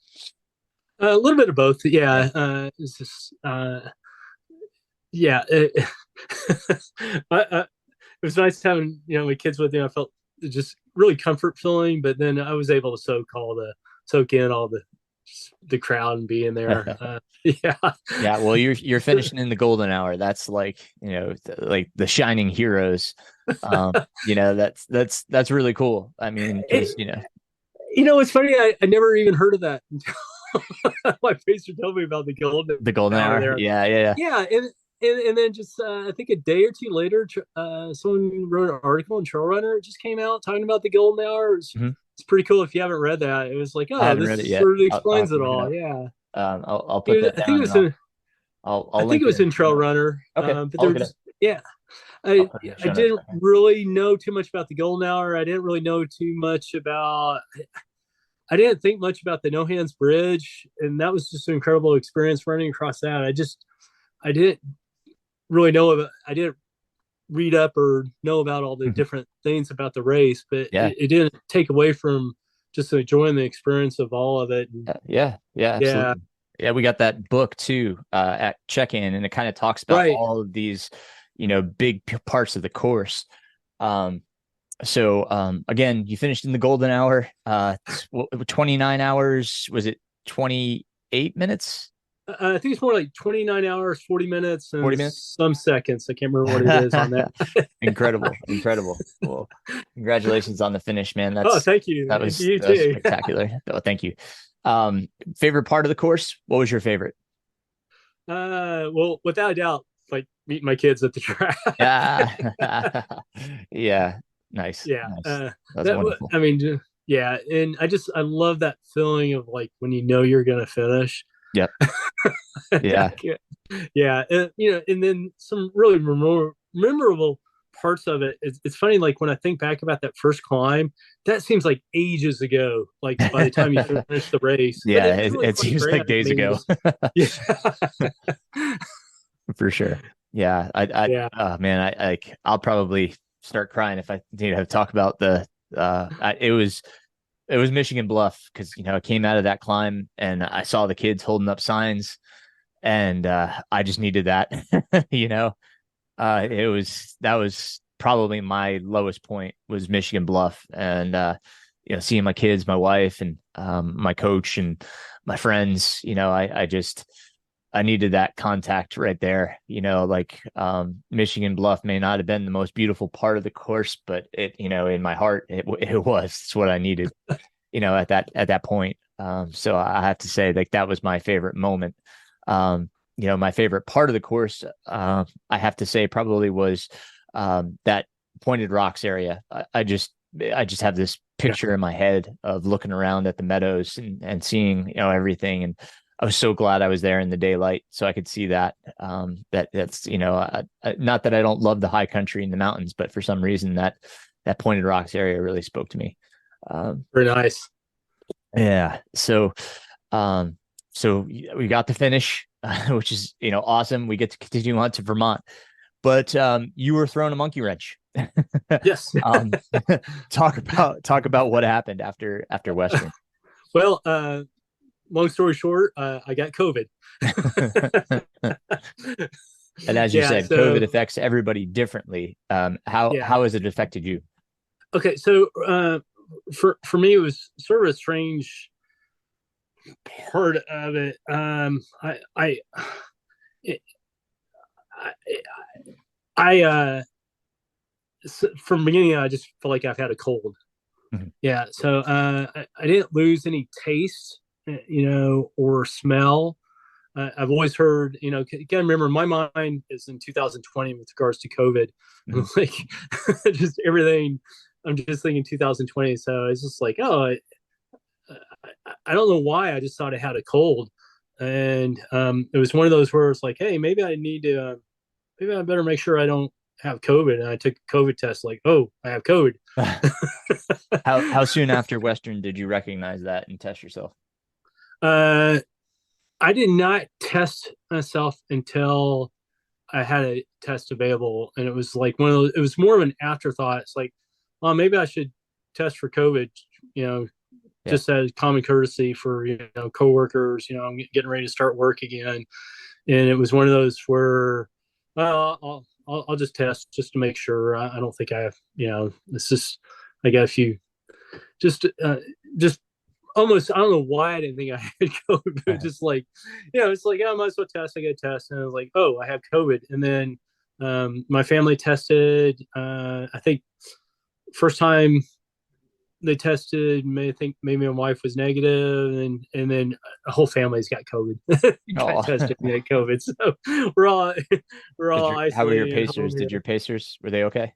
a little bit of both. Yeah. Yeah, it's just yeah. It was nice having my kids with me. I felt just really comfort feeling, but then I was able to soak in all the crowd and being there. Yeah, Yeah, well, you're finishing in the golden hour. That's like, like the shining heroes. That's really cool. I mean, because it's funny. I never even heard of that until my pacer told me about the golden the golden hour hour. there. Yeah, yeah, Yeah, and then just I think a day or two later, someone wrote an article in Trail Runner. It just came out talking about the golden hour. yeah. It's pretty cool if you haven't read that. It was like, I oh, haven't this read it yet. sort of I'll have explains to it look it all. up. Yeah, I'll put that I think down it and was in I I'll think it link it was in in the show Trail notes. Runner. Okay, But I'll there look it up. was yeah. I'll I put it in the I show notes didn't right now. really know too much about the golden hour. I didn't really know too much about. I didn't think much about the No Hands Bridge, and that was just an incredible experience running across that. I didn't really know about. I didn't read up or know about all the different things about the race, but Yeah, it didn't take away from just enjoying the experience of all of it. And yeah, yeah, absolutely. Yeah, we got that book too, at check-in, and it kind of talks about right. all of these, big parts of the course. Um, again, you finished in the golden hour. 29 hours. Was it 28 minutes? I think it's more like 29 hours, 40 minutes, 40 and minutes? some seconds. I can't remember what it is on that. Incredible, incredible. Well, congratulations on the finish, man. Oh, thank you. You That was too. spectacular. Oh, thank you. Favorite part of the course? What was your favorite? Well, without a doubt, like meeting my kids at the track. Yeah. Yeah. Nice. Yeah. Nice. That's wonderful. I mean, yeah. And I love that feeling of like when you're going to finish. Yep. Yeah. Yeah. And, and then some really memorable parts of it. It's funny, like when I think back about that first climb, that seems like ages ago, like by the time you finish the race, but Yeah. it was really It funny seems for him. like I days mean, ago. just, yeah. For sure. Yeah. Yeah. Oh man, I'll probably start crying if I talk about it was Michigan Bluff because, I came out of that climb and I saw the kids holding up signs and, I just needed that, you know, that was probably my lowest point was Michigan Bluff and, seeing my kids, my wife and, my coach and my friends, I needed that contact right there. Like Michigan Bluff may not have been the most beautiful part of the course, but it, in my heart, it was. It's what I needed, at that point. So I have to say, like that was my favorite moment. My favorite part of the course, I have to say, probably was that Pointed Rocks area. I just have this Yeah. picture in my head of looking around at the meadows and seeing, everything and I was so glad I was there in the daylight so I could see that. That's not that I don't love the high country and the mountains, but for some reason that Pointed Rocks area really spoke to me. Very nice. Yeah. Um, so we got the finish, which is, awesome. We get to continue on to Vermont, but you were thrown a monkey wrench. Yes. um, talk about what happened after Western. Well, long story short, I got COVID. And as you Yeah. said, So COVID affects everybody differently. How yeah. how has it affected you? Okay. So for me, it was sort of a strange part of it. It, I from the beginning, I just felt like I've had a cold. Mhm. Yeah. So I didn't lose any taste, or smell. I've always heard, you gotta remember, my mind is in 2020 with regards to COVID. Mhm. Like, just everything. I'm just thinking 2020. So it's just like, oh, I don't know why. I just thought I had a cold, and it was one of those where it's like, hey, maybe I need to, maybe I better make sure I don't have COVID. And I took a COVID test, like, oh, I have COVID. How soon after Western did you recognize that and test yourself? uh, I did not test myself until I had a test available, and it was like one of those. It was more of an afterthought. It's like, well, maybe I should test for COVID. You know, Yeah. just as common courtesy for coworkers. I'm getting ready to start work again, and it was one of those where, well, I'll just test just to make sure. I don't think I have. It's just I got a few just just almost, I don't know why I didn't think I had COVID, but just like, it's like, oh, I might as well test. I get a test. And I was like, oh, I have COVID. And then my family tested. I think first time they tested, I think maybe my wife was negative, and then a whole family's got COVID. Got Oh, tested and got COVID. So we're all we're did all your how were your isolating at home pacers? Did your here. pacers were they okay?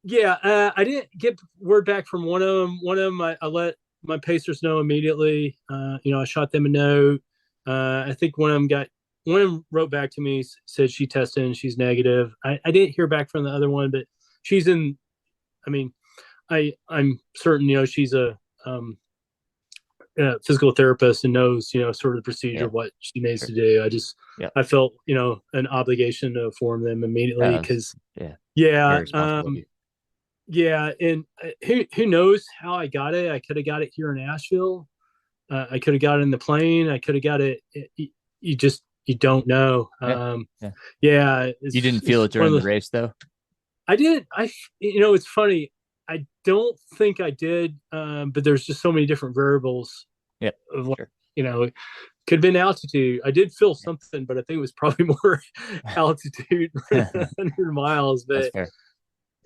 Yeah, I didn't get word back from one of them. One of them, I let my Pacers know immediately. I shot them a note. I think one of them wrote back to me, said she tested and she's negative. I didn't hear back from the other one, but she's in. I mean, I'm certain she's um, a physical therapist and knows sort of the procedure, Yeah, what she needs sure. to do. I just Yeah. I felt an obligation to inform them immediately Uh, because yeah, yeah. very responsible of you. Yeah, and who knows how I got it? I could have got it here in Asheville. I could have got it in the plane. I could have got it. You just you don't know. Yeah. Yeah. Yeah, You didn't feel it's it one during of the the. race though? I did. It's funny. I don't think I did, but there's just so many different variables Yep. of like, Sure. could have been altitude. I did feel something, but I think it was probably more altitude, Yeah. 100 miles. That's But fair.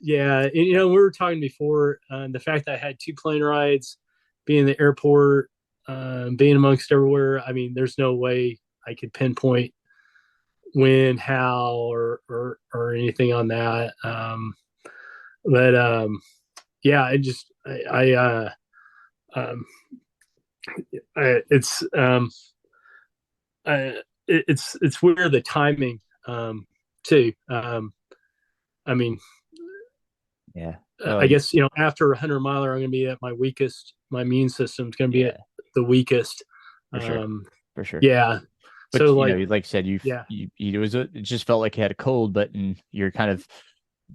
yeah, and, Yeah. we were talking before, the fact that I had two plane rides, being in the airport, being amongst everywhere. I mean, there's no way I could pinpoint when, how, or anything on that. But yeah, um, it's it's weird, the timing, too. I mean, Yeah. No, I guess after a 100 miler, I'm going to be at my weakest. My immune system's going to be at yeah, the weakest. for sure. Um, For sure. yeah. But So like, like I said, yeah, it just felt like you had a cold, but and you're kind of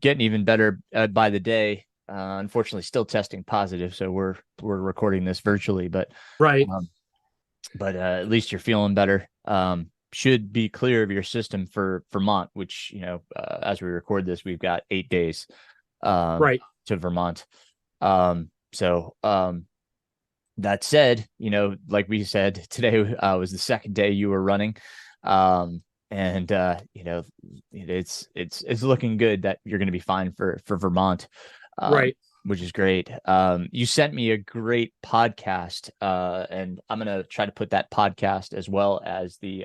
getting even better by the day. Unfortunately, still testing positive, so we're recording this virtually, right, um, but at least you're feeling better. Should be clear of your system for Vermont, which as we record this, we've got 8 days right. to Vermont. So that said, like we said, today was the second day you were running. And it's looking good that you're going to be fine for Vermont, Right. which is great. You sent me a great podcast, and I'm going to try to put that podcast as well as the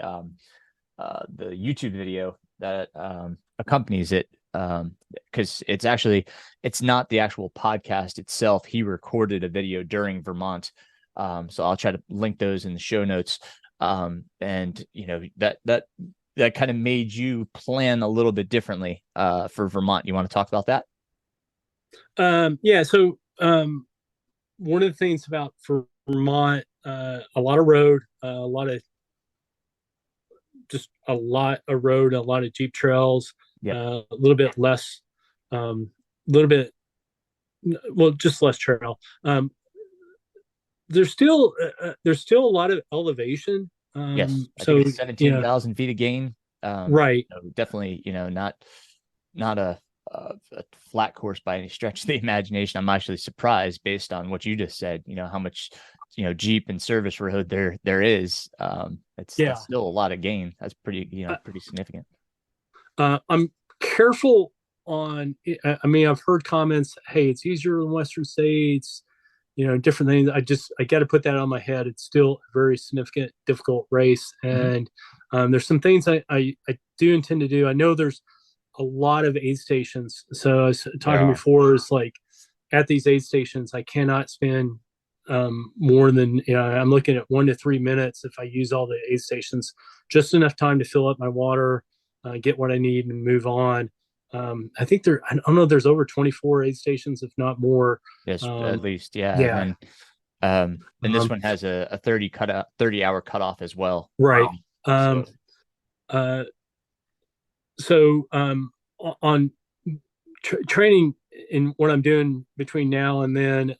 YouTube video that accompanies it. Because it's not the actual podcast itself. He recorded a video during Vermont. So I'll try to link those in the show notes. And that kind of made you plan a little bit differently for Vermont. You want to talk about that? Yeah. So one of the things about Vermont, a lot of road, a lot of road, a lot of Jeep trails, Yep. a little bit less, a little bit, well, just less trail. There's still a lot of elevation. Yes. I think So it's yeah, 17,000 feet of gain. right. Definitely, not a flat course by any stretch of the imagination. I'm actually surprised based on what you just said, how much, Jeep and service road there is. That's Yeah. still a lot of gain. That's pretty significant. I'm careful on. I mean, I've heard comments. Hey, it's easier in Western states. Different things. I got to put that on my head. It's still a very significant, difficult race, Mhm. and there's some things I do intend to do. I know there's a lot of aid stations. So I was There talking are. before is like at these aid stations, I cannot spend more than I'm looking at 1 to 3 minutes if I use all the aid stations, just enough time to fill up my water, get what I need, and move on. I think I don't know, there's over 24 aid stations, if not more. Yes, at Um, least, yeah. And yeah, then and this um, one has a 30-hour cutoff as well. right. So Uh, so on training in what I'm doing between now and then,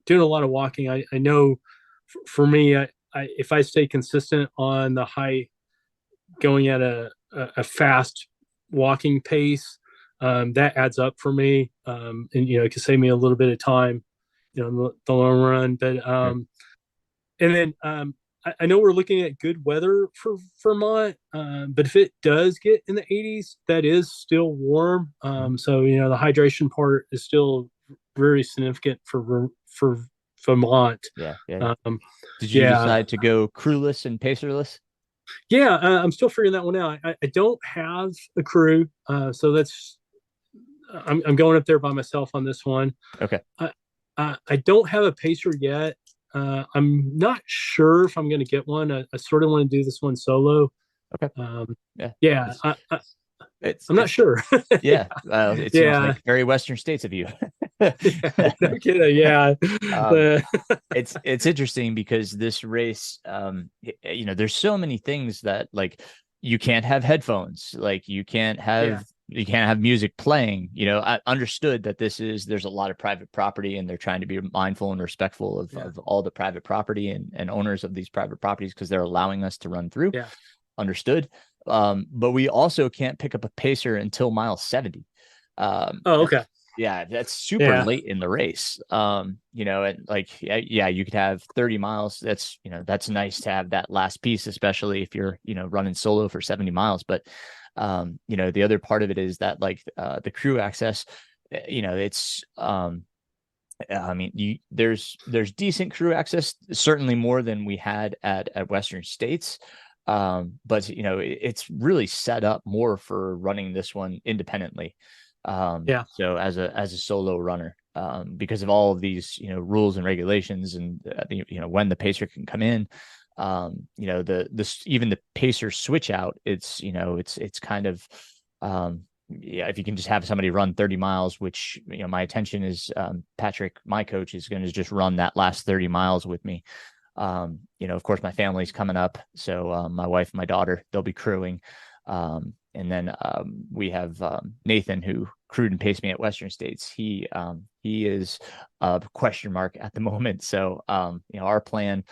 doing a lot of walking. I know for me, if I stay consistent on the high, going at a fast walking pace, that adds up for me. And it can save me a little bit of time, in the long run. But sure. and then I know we're looking at good weather for Vermont, but if it does get in the 80s, that is still warm. Mhm. So the hydration part is still very significant for Vermont. Yeah, yeah. Um, Did you yeah, decide to go crewless and pacerless? yeah. I'm still figuring that one out. I don't have a crew, so I'm going up there by myself on this one. Okay. I, I don't have a pacer yet. I'm not sure if I'm going to get one. I sort of want to do this one solo. Okay. Um, Yeah. yeah, It's it's I'm not it's sure. yeah. It seems Yeah, like very Western states of you. yeah, no kidding. Yeah, um, it's interesting because this race, there's so many things that like you can't have headphones, like yeah, you can't have music playing. I understood that there's a lot of private property and they're trying to be mindful and respectful yeah, of all the private property and owners of these private properties because they're allowing us to run through. yeah. Understood. But we also can't pick up a pacer until mile 70. Oh, okay. That's Yeah, that's super Yeah, late in the race. And like yeah, you could have 30 miles. That's nice to have that last piece, especially if you're, running solo for 70 miles. But the other part of it is that like the crew access, it's I mean, there's decent crew access, certainly more than we had at Western States. But it's really set up more for running this one independently. yeah, So as a solo runner, because of all of these rules and regulations, and when the pacer can come in, even the pacer switch out, it's kind of yeah, if you can just have somebody run 30 miles, which my attention is Patrick, my coach, is going to just run that last 30 miles with me. Of course, my family's coming up, so my wife and my daughter, they'll be crewing. And then we have Nathan, who crewed and paced me at Western States. He is a question mark at the moment. So our plan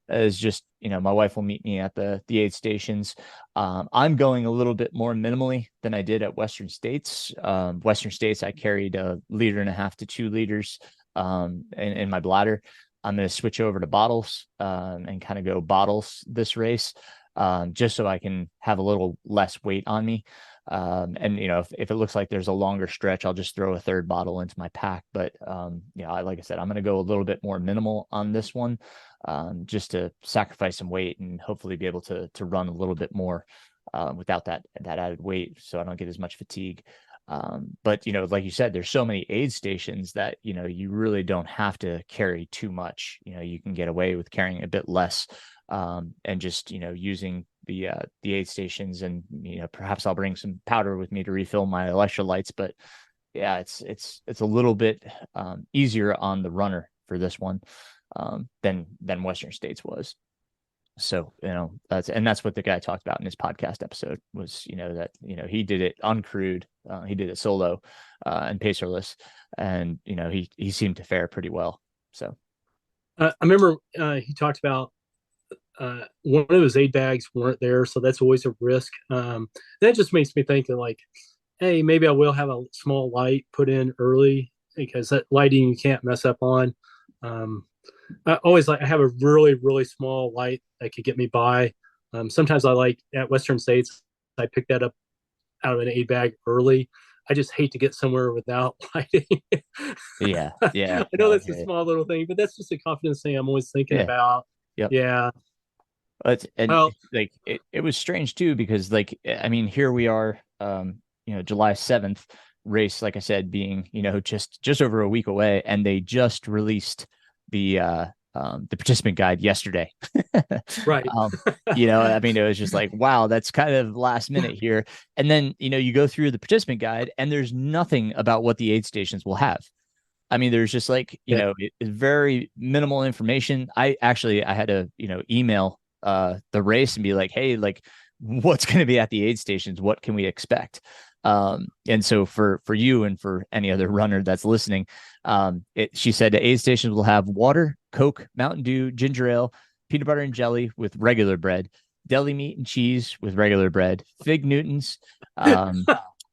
is just my wife will meet me at the aid stations. I'm going a little bit more minimally than I did at Western States. Western States, I carried 1.5 to 2 liters in my bladder. I'm going to switch over to bottles and kind of go bottles this race, just so I can have a little less weight on me. And if it looks like there's a longer stretch, I'll just throw a third bottle into my pack. But like I said, I'm going to go a little bit more minimal on this one, just to sacrifice some weight and hopefully be able to run a little bit more without that added weight, so I don't get as much fatigue. But like you said, there's so many aid stations that you really don't have to carry too much. You can get away with carrying a bit less, and just using the aid stations, and perhaps I'll bring some powder with me to refill my electrolytes. But yeah, it's a little bit easier on the runner for this one. than Western States was. So, that's what the guy talked about in his podcast episode was, that, he did it uncrewed. He did it solo, and pacerless. And, he seemed to fare pretty well. So I remember he talked about one of his aid bags weren't there. So that's always a risk. That just makes me think of like, hey, maybe I will have a small light put in early because that lighting you can't mess up on. I always I have a really, really small light that could get me by. Sometimes I like at Western States, I pick that up out of an aid bag early. I just hate to get somewhere without lighting. yeah, yeah, I know no, I that's a hear you. small little thing, but that's just a confidence thing I'm always thinking Yeah, about. yep. Yeah. And Well, like it was strange too because like I mean here we are, July 7th, race, like I said, being just over a week away, and they just released the participant guide yesterday. right. I mean, it was just like, wow, that's kind of last minute here. And then you go through the participant guide, and there's nothing about what the aid stations will have. I mean, there's just like, Yeah. it's very minimal information. I had to, email the race and be like, hey, like what's going to be at the aid stations? What can we expect? And so for you and for any other runner that's listening, she said the aid stations will have water, Coke, Mountain Dew, ginger ale, peanut butter and jelly with regular bread, deli meat and cheese with regular bread, fig Newtons,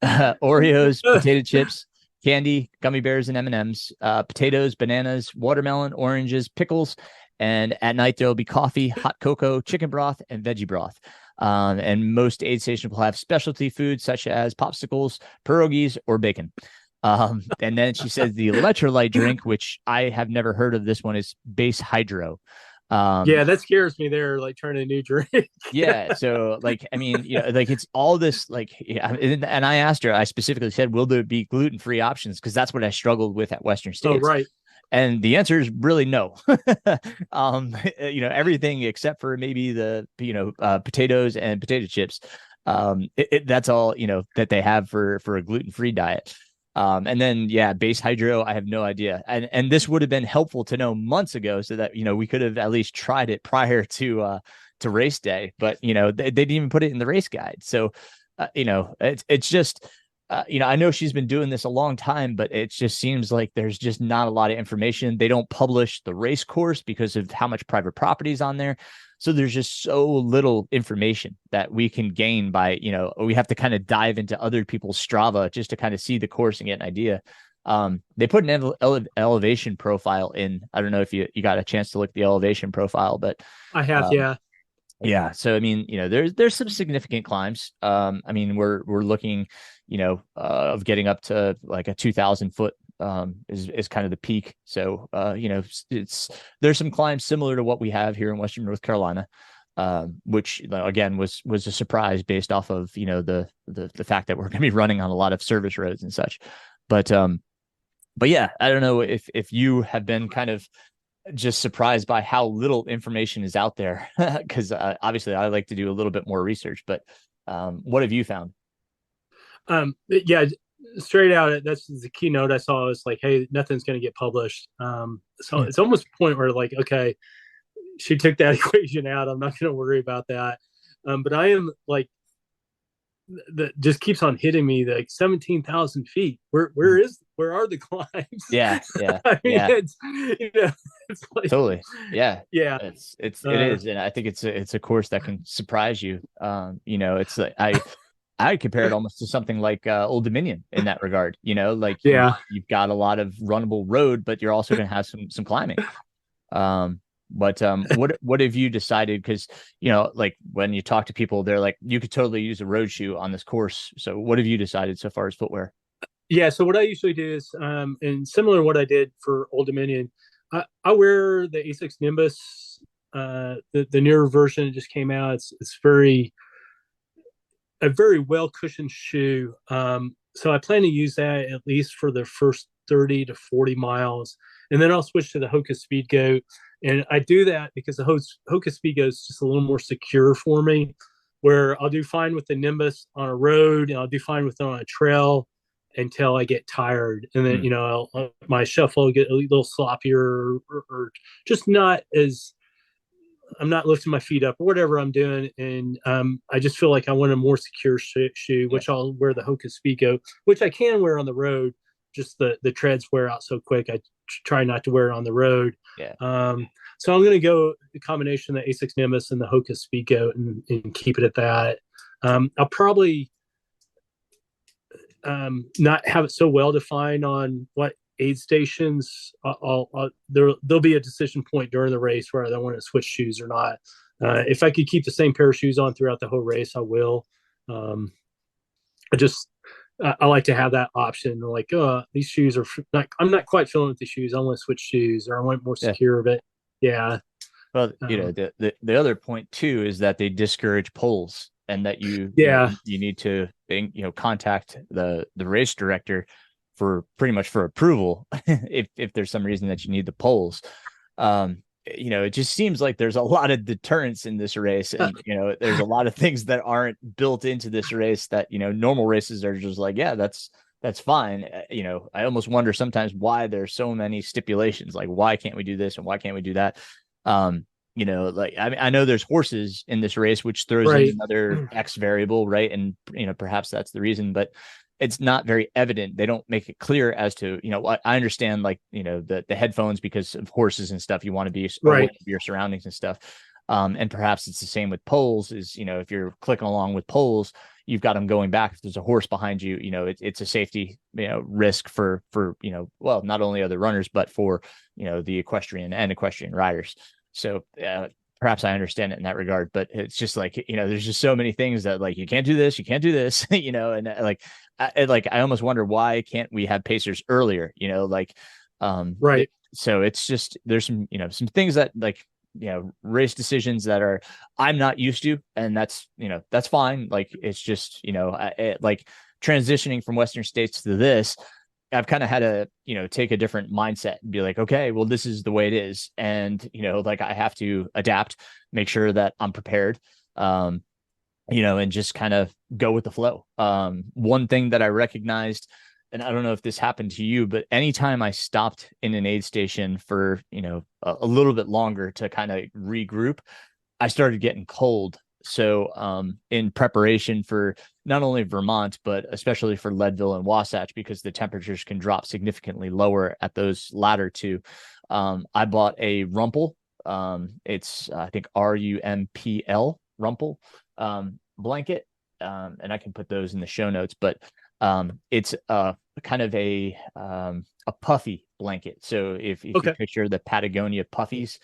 Oreos, potato chips, candy, gummy bears, and M&Ms, potatoes, bananas, watermelon, oranges, pickles, and at night there will be coffee, hot cocoa, chicken broth, and veggie broth. And most aid stations will have specialty foods such as popsicles, pierogies, or bacon. And then she says the electrolyte drink, which I have never heard of this one, is base hydro. Yeah, that scares me there, like trying a new drink. Yeah. So like, I mean, like it's all this like, yeah, and I asked her, I specifically said, will there be gluten-free options? Because that's what I struggled with at Western Oh, States. right. And the answer is really no. Everything except for maybe the, potatoes and potato chips. That's all, that they have for a gluten-free diet. And then, yeah, base hydro, I have no idea. And this would have been helpful to know months ago so that, we could have at least tried it prior to race day, but, they didn't even put it in the race guide. So, it's just, I know she's been doing this a long time, but it just seems like there's just not a lot of information. They don't publish the race course because of how much private property is on there. So there's just so little information that we can gain by, we have to kind of dive into other people's Strava just to kind of see the course and get an idea. They put an elevation profile in. I don't know if you got a chance to look at the elevation profile, but I have, um, yeah. yeah. So I mean, there's some significant climbs. I mean, we're looking, of getting up to like a 2,000 foot is kind of the peak. So there's some climbs similar to what we have here in Western North Carolina, which again was a surprise based off of the fact that we're going to be running on a lot of service roads and such. But yeah, I don't know if you have been kind of just surprised by how little information is out there because obviously I like to do a little bit more research, but what have you found? Yeah, straight out, that's the keynote I saw. Is like, hey, nothing's going to get published. So Yeah. it's almost a point where like, okay, she took that equation out. I'm not going to worry about that. But I am like, that just keeps on hitting me like 17,000 feet. Where are the climbs? Yeah, yeah, I mean, yeah, it's like, totally. Yeah. yeah, It is, and I think it's a course that can surprise you. It's like I compare it almost to something like Old Dominion in that regard. Like yeah. you've got a lot of runnable road, but you're also going to have some climbing. But what have you decided? Because like when you talk to people, they're like, you could totally use a road shoe on this course. So what have you decided so far as footwear? Yeah, so what I usually do is, and similar to what I did for Old Dominion, I wear the Asics Nimbus, the newer version that just came out. It's a very well cushioned shoe. So I plan to use that at least for the first 30 to 40 miles, and then I'll switch to the Hoka Speed Goat. And I do that because the Hoka Speed Goat is just a little more secure for me, where I'll do fine with the Nimbus on a road, and I'll do fine with it on a trail. until I get tired, and then Mm. my shuffle will get a little sloppier, or just not as I'm not lifting my feet up or whatever I'm doing, and I just feel like I want a more secure shoe, Yeah. which I'll wear the Hoka Spico, which I can wear on the road. Just the treads wear out so quick. I try not to wear it on the road. Yeah. So I'm going to go a combination of the Asics Nimbus and the Hoka Spico, and keep it at that. I'll probably not have it so well defined on what aid stations. There'll be a decision point during the race where I want to switch shoes or not. If I could keep the same pair of shoes on throughout the whole race, I will. I just I like to have that option. Like, these shoes are not. I'm not quite feeling with the shoes. I want to switch shoes, or I want more Yeah. secure. But yeah. Well, the other point too is that they discourage polls, and that Yeah. you need to contact the race director for pretty much for approval if there's some reason that you need the polls. It just seems like there's a lot of deterrence in this race, and there's a lot of things that aren't built into this race that normal races are just like, yeah, that's fine. I almost wonder sometimes why there's so many stipulations, like why can't we do this and why can't we do that. Like, I mean, I know there's horses in this race, which throws in Right. another X variable, right? And perhaps that's the reason, but it's not very evident. They don't make it clear as to, I understand, like, the headphones because of horses and stuff. You want to be aware Right. of your surroundings and stuff. And perhaps it's the same with poles. Is if you're clicking along with poles, you've got them going back. If there's a horse behind you, it's a safety risk for well, not only other runners but for the equestrian riders. So perhaps I understand it in that regard, but it's just like, there's just so many things that, like, you can't do this, and I almost wonder, why can't we have pacers earlier? Right. So it's just, there's some things that, like, race decisions that are, I'm not used to, and that's fine. Like, it's just, like transitioning from Western states to this, I've kind of had to, take a different mindset and be like, okay, well, this is the way it is. And, like, I have to adapt, make sure that I'm prepared, and just kind of go with the flow. One thing that I recognized, and I don't know if this happened to you, but anytime I stopped in an aid station for, a little bit longer to kind of regroup, I started getting cold. So in preparation for not only Vermont, but especially for Leadville and Wasatch, because the temperatures can drop significantly lower at those latter two, I bought a Rumpel. It's, I think, RUMPL, Rumpel blanket. And I can put those in the show notes, but it's kind of a puffy blanket. So if you picture the Patagonia puffies,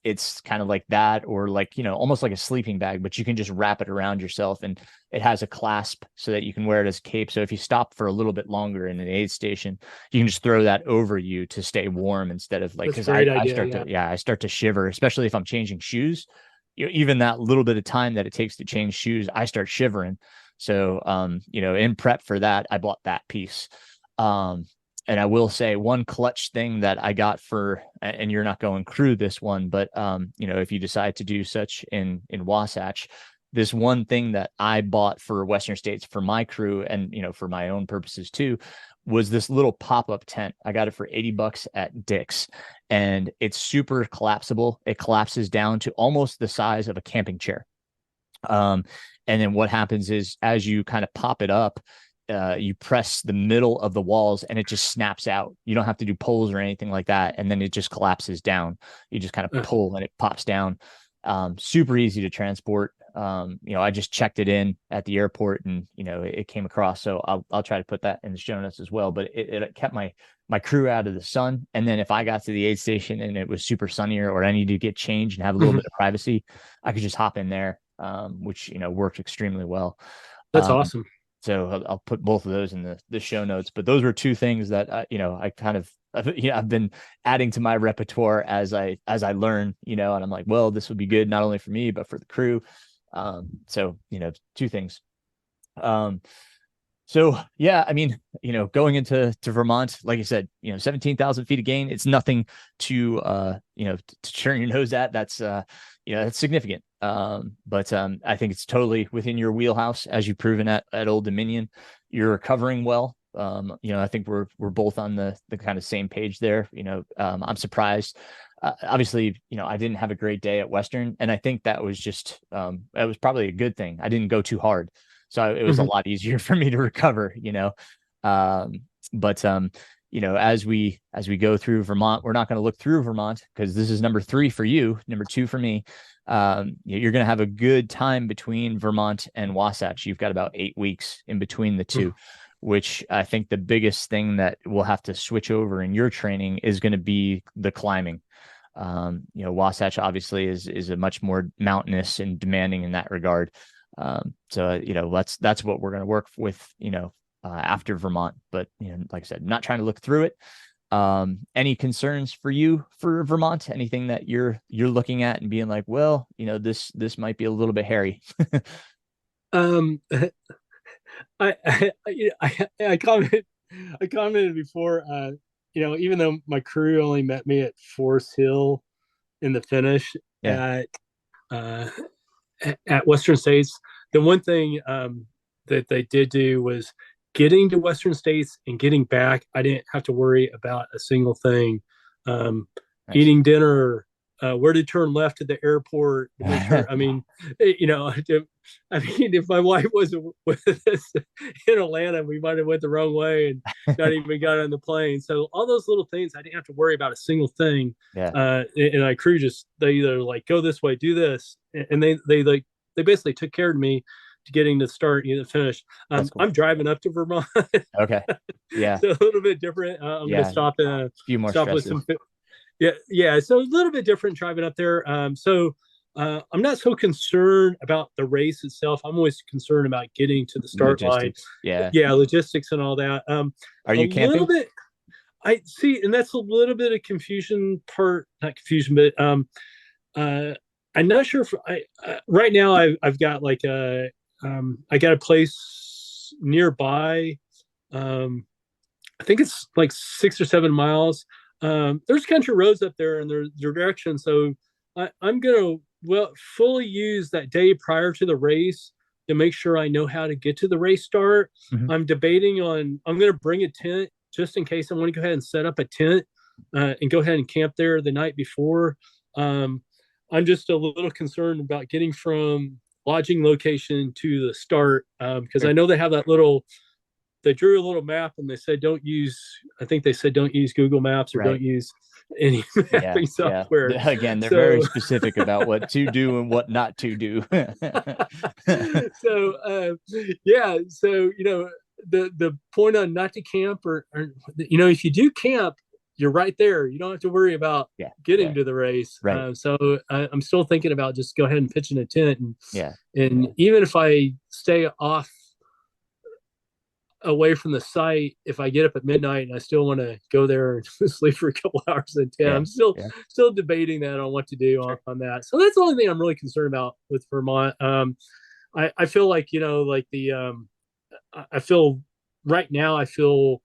it's kind of like that, or like, almost like a sleeping bag, but you can just wrap it around yourself, and it has a clasp so that you can wear it as a cape. So if you stop for a little bit longer in an aid station, you can just throw that over you to stay warm, instead of, like, because I start to shiver, especially if I'm changing shoes. Even that little bit of time that it takes to change shoes, I start shivering. So in prep for that, I bought that piece. And I will say, one clutch thing that I got for, and you're not going through this one, but if you decide to do such in Wasatch, this one thing that I bought for Western States for my crew, and for my own purposes too, was this little pop-up tent. I got it for $80 at Dick's, and it's super collapsible. It collapses down to almost the size of a camping chair. And then what happens is, as you kind of pop it up, you press the middle of the walls and it just snaps out. You don't have to do pulls or anything like that. And then it just collapses down. You just kind of pull and it pops down. Super easy to transport. I just checked it in at the airport, and, it came across. So I'll try to put that in the show notes as well. But it kept my crew out of the sun. And then if I got to the aid station and it was super sunnier, or I needed to get changed and have a little bit of privacy, I could just hop in there, which, worked extremely well. That's awesome. So I'll put both of those in the show notes. But those were two things that I kind of I've been adding to my repertoire as I learn, and I'm like, well, this would be good not only for me but for the crew. So two things. So yeah, I mean, going into Vermont, like I said, 17,000 feet of gain, it's nothing to to turn your nose at. That's that's significant. But I think it's totally within your wheelhouse, as you've proven at Old Dominion. You're recovering well. I think we're both on the kind of same page there. I'm surprised. Obviously, I didn't have a great day at Western, and I think that was just that was probably a good thing. I didn't go too hard, so it was a Mhm. lot easier for me to recover. Um, but as we go through Vermont, we're not going to look through Vermont because this is number 3 for you, number 2 for me. You're going to have a good time between Vermont and Wasatch. You've got about 8 weeks in between the two, which I think the biggest thing that we'll have to switch over in your training is going to be the climbing. Wasatch obviously is a much more mountainous and demanding in that regard. That's what we're going to work with, after Vermont. But like I said, not trying to look through it. Any concerns for you for Vermont? Anything that you're looking at and being like, well, this might be a little bit hairy. Um, I commented before. Even though my crew only met me at Forest Hill in the finish Yeah. uh, at Western States, the one thing that they did do was getting to Western States and getting back. I didn't have to worry about a single thing. Um, Nice. Eating dinner, where to turn left at the airport to make sure. If my wife wasn't with us in Atlanta, we might have went the wrong way and not even got on the plane. So all those little things, I didn't have to worry about a single thing. Yeah. And my crew they either like go this way, do this, and they basically took care of me to getting to start, the finish. That's cool. I'm driving up to Vermont. Okay. Yeah. So a little bit different. I'm going to stop a few more stop with stresses. some. Yeah. So a little bit different driving up there. I'm not so concerned about the race itself. I'm always concerned about getting to the start Logistics. line. Yeah. Logistics and all that. Are you camping? Little bit. I see, and that's a little bit of confusion part. Not confusion, but I'm not sure if right now I've got like I got a place nearby. I think it's like 6 or 7 miles. There's country roads up there and there's direction. So I'm going to fully use that day prior to the race to make sure I know how to get to the race start. Mm-hmm. I'm debating I'm going to bring a tent just in case I want to go ahead and set up a tent and go ahead and camp there the night before. I'm just a little concerned about getting from lodging location to the start because I know they have they drew a little map and they said don't use Google Maps or don't use any mapping software. Yeah. Again, they're very specific about what to do and what not to do. So the point on not to camp or if you do camp, you're right there. You don't have to worry about getting to the race. Right. So I'm still thinking about just go ahead and pitch in a tent and even if I stay off away from the site, if I get up at midnight and I still want to go there and sleep for a couple hours in tent, I'm still debating that on what to do on that. So that's the only thing I'm really concerned about with Vermont. I feel like I feel right now I feel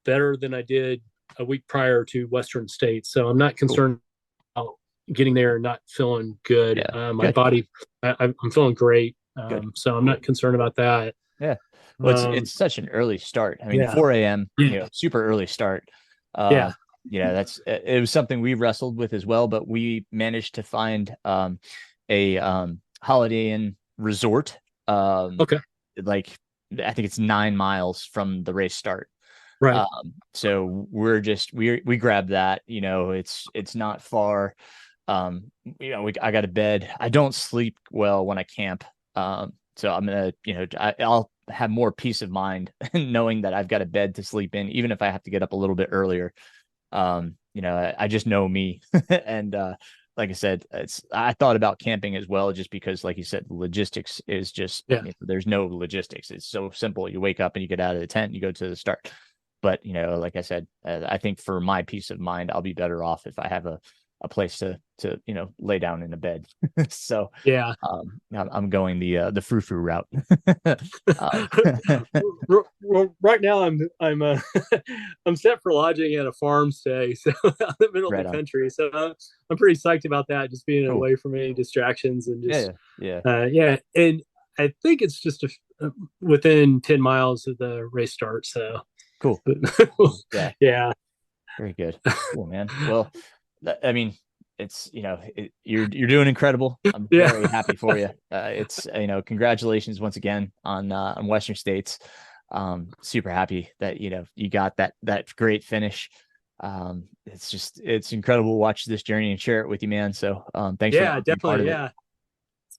better than I did a week prior to Western States. So I'm not concerned about getting there and not feeling good. My body, I'm feeling great. So I'm not concerned about that. Yeah. Well, it's such an early start. I mean, 4 a.m., super early start. It was something we wrestled with as well, but we managed to find a Holiday Inn resort. Like I think it's 9 miles from the race start. Right. So we grabbed that. It's not far. I got a bed. I don't sleep well when I camp. So I'm gonna, I'll have more peace of mind knowing that I've got a bed to sleep in, even if I have to get up a little bit earlier. I just know me, and like I said, I thought about camping as well, just because, like you said, logistics is just there's no logistics. It's so simple. You wake up and you get out of the tent, and you go to the start. But like I said, I think for my peace of mind, I'll be better off if I have a place to lay down in a bed. So I'm going the frou-frou route. Right now I'm I'm set for lodging at a farm stay, so out in the middle of the country. So I'm pretty psyched about that, just being away from any distractions and just and I think it's just within 10 miles of the race start. So Cool. Yeah. Yeah. Very good. Cool, man. Well, I mean, it's, you're doing incredible. I'm Yeah. very happy for you. It's, congratulations once again on Western States. Super happy that, you got that great finish. It's incredible to watch this journey and share it with you, man. So, thanks for Yeah, letting me be part definitely. of it. Yeah.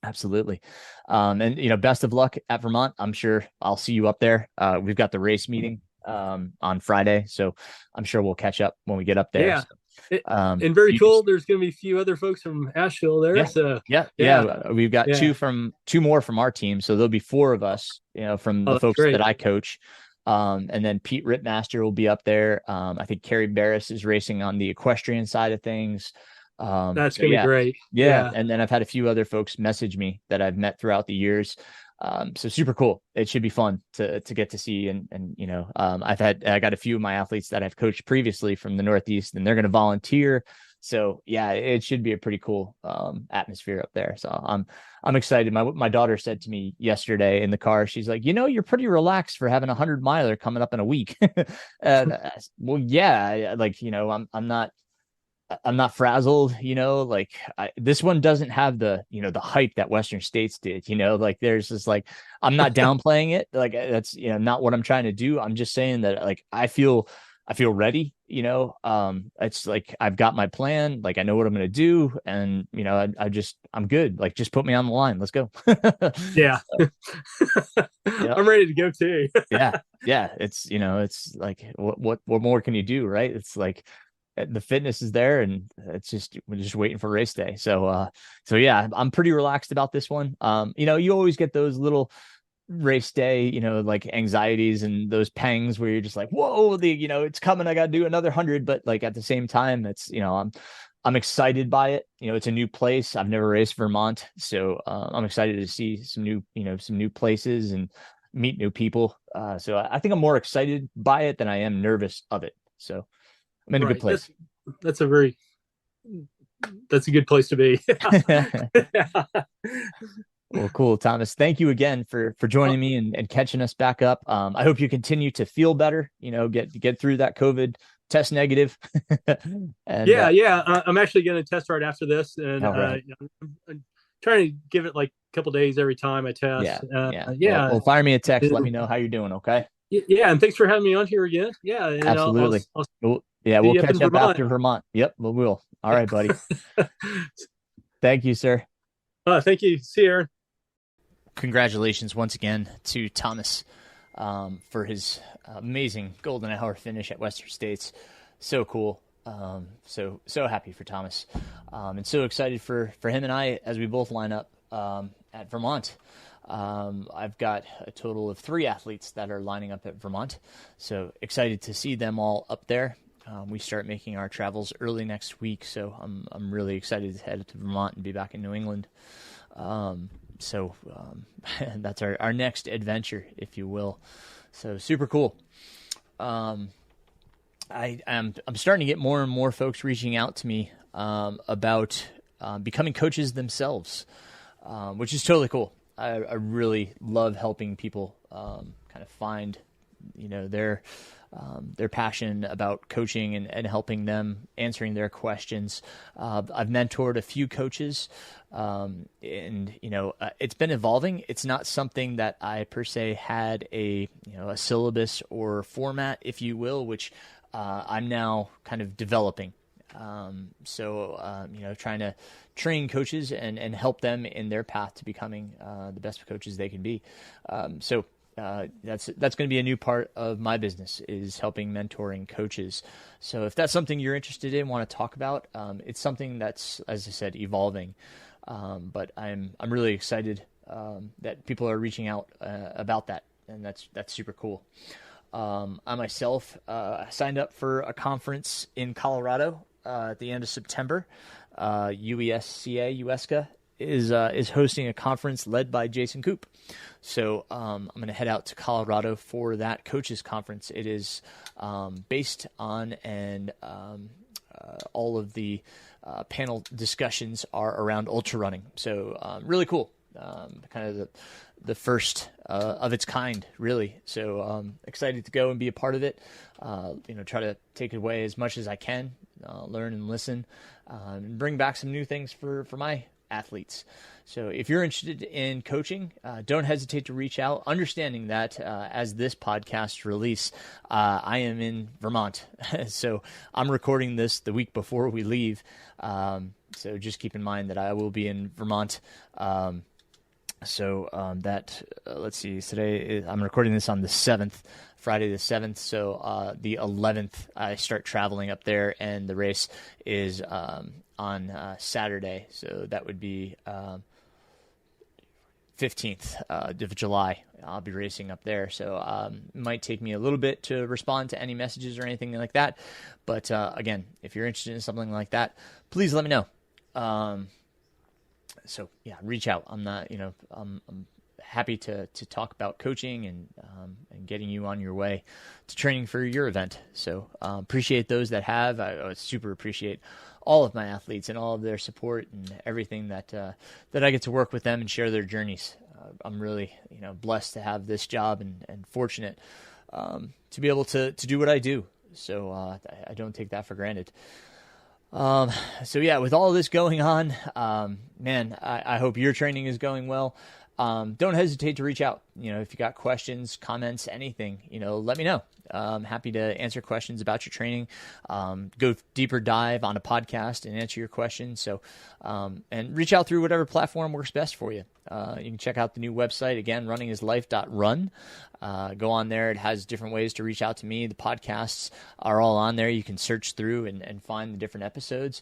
Absolutely. And best of luck at Vermont. I'm sure I'll see you up there. We've got the race meeting on Friday, so I'm sure we'll catch up when we get up there. Yeah. So, It, and very you cool. just, There's going to be a few other folks from Asheville there. yeah, So yeah. yeah, We've got yeah. two more from our team, so there'll be four of us. From Oh, the that's folks great. that I coach. And then Pete Ripmaster will be up there. I think Carrie Barris is racing on the equestrian side of things. That's So going to be great. yeah. Yeah. And then I've had a few other folks message me that I've met throughout the years. So super cool. It should be fun to get to see. And I got a few of my athletes that I've coached previously from the Northeast, and they're going to volunteer. So yeah, it should be a pretty cool atmosphere up there. So I'm excited. My daughter said to me yesterday in the car, she's like, you're pretty relaxed for having 100-miler coming up in a week. And well, yeah, like, I'm not frazzled, like this one doesn't have the, the hype that Western States did, like there's just like, I'm not downplaying it. Like that's, not what I'm trying to do. I'm just saying that like, I feel ready, it's like, I've got my plan. Like I know what I'm going to do. And, I'm good. Like, just put me on the line. Let's go. Yeah. Yeah. I'm ready to go too. Yeah. Yeah. It's, it's like, what more can you do? Right. It's like, the fitness is there, and we're just waiting for race day. So yeah, I'm pretty relaxed about this one. You always get those little race day, like anxieties and those pangs where you're just like, whoa, it's coming. I got to do another 100. But like at the same time, it's, I'm excited by it. It's a new place. I've never raced Vermont. So I'm excited to see some new places and meet new people. So I think I'm more excited by it than I am nervous of it. So I'm in a good Right. place. That's a good place to be. Well, cool, Thomas. Thank you again for joining me and catching us back up. I hope you continue to feel better. Get through that COVID test negative. And yeah. I'm actually going to test right after this, and all right. I'm trying to give it like a couple days every time I test. Yeah. Well, fire me a text. Let me know how you're doing. Okay. Yeah, and thanks for having me on here again. Yeah, and Absolutely. I'll we'll see you catch in up Vermont. after Vermont. Yep, we will. All right, buddy. Thank you, sir. Thank you. See you, Aaron. Congratulations once again to Thomas for his amazing golden hour finish at Western States. So cool. So happy for Thomas, and so excited for him and I as we both line up at Vermont. I've got a total of 3 athletes that are lining up at Vermont, so excited to see them all up there. We start making our travels early next week, so I'm really excited to head to Vermont and be back in New England. So that's our next adventure, if you will. So super cool. I'm starting to get more and more folks reaching out to me about becoming coaches themselves, which is totally cool. I really love helping people kind of find, their passion about coaching and helping them, answering their questions. I've mentored a few coaches, and it's been evolving. It's not something that I per se had a syllabus or format, if you will, which I'm now kind of developing. Trying to train coaches and help them in their path to becoming the best coaches they can be. That's going to be a new part of my business, is helping mentoring coaches. So if that's something you're interested in, want to talk about, it's something that's, as I said, evolving. But I'm really excited that people are reaching out about that, and that's super cool. I myself signed up for a conference in Colorado at the end of September. USCA is hosting a conference led by Jason Koop. So I'm going to head out to Colorado for that coaches conference. It is based on, and all of the panel discussions are around ultra running. So really cool. Kind of the first of its kind, really. So excited to go and be a part of it. Try to take away as much as I can, learn and listen, and bring back some new things for my athletes. So if you're interested in coaching, don't hesitate to reach out, understanding that as this podcast release, I am in Vermont. So I'm recording this the week before we leave. So just keep in mind that I will be in Vermont. Let's see, I'm recording this on the 7th, Friday the 7th. So the 11th, I start traveling up there, and the race is on Saturday. So that would be 15th of July. I'll be racing up there. So it might take me a little bit to respond to any messages or anything like that. But again, if you're interested in something like that, please let me know. So yeah, reach out. I'm not, I'm happy to talk about coaching and getting you on your way to training for your event. So appreciate those that have. I super appreciate all of my athletes and all of their support and everything that I get to work with them and share their journeys. I'm really, blessed to have this job and fortunate to be able to do what I do. So I don't take that for granted. So yeah, with all of this going on, I hope your training is going well. Don't hesitate to reach out. If you got questions, comments, anything, let me know. I'm happy to answer questions about your training, go deeper dive on a podcast and answer your questions. So, and reach out through whatever platform works best for you. You can check out the new website again, runningislife.run. Go on there. It has different ways to reach out to me. The podcasts are all on there. You can search through and find the different episodes.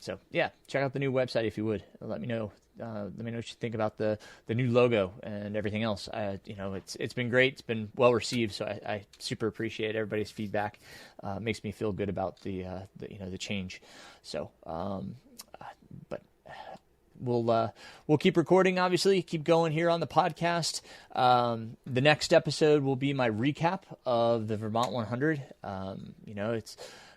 So yeah, check out the new website if you would. Let me know. Let me know what you think about the new logo and everything else. It's been great. It's been well received. So I super appreciate everybody's feedback. Makes me feel good about the change. So, but we'll keep recording, obviously, keep going here on the podcast. The next episode will be my recap of the Vermont 100.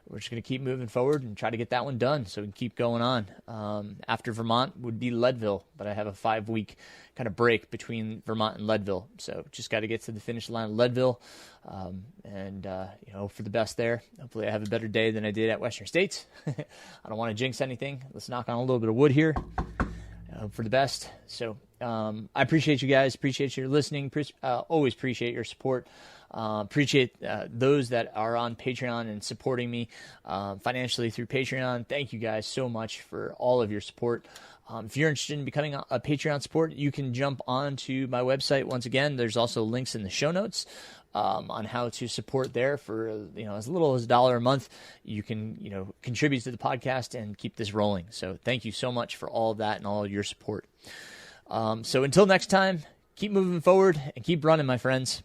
We're just going to keep moving forward and try to get that one done so we can keep going on. After Vermont would be Leadville, but I have a 5-week kind of break between Vermont and Leadville. So just got to get to the finish line of Leadville and for the best there. Hopefully I have a better day than I did at Western States. I don't want to jinx anything. Let's knock on a little bit of wood here. For the best. So I appreciate you guys. Appreciate your listening. Always appreciate your support. Appreciate those that are on Patreon and supporting me financially through Patreon. Thank you guys so much for all of your support. If you're interested in becoming a Patreon support, you can jump onto my website. Once again, there's also links in the show notes on how to support there for as little as $1 a month. You can contribute to the podcast and keep this rolling. So thank you so much for all of that and all of your support. So until next time, keep moving forward and keep running, my friends.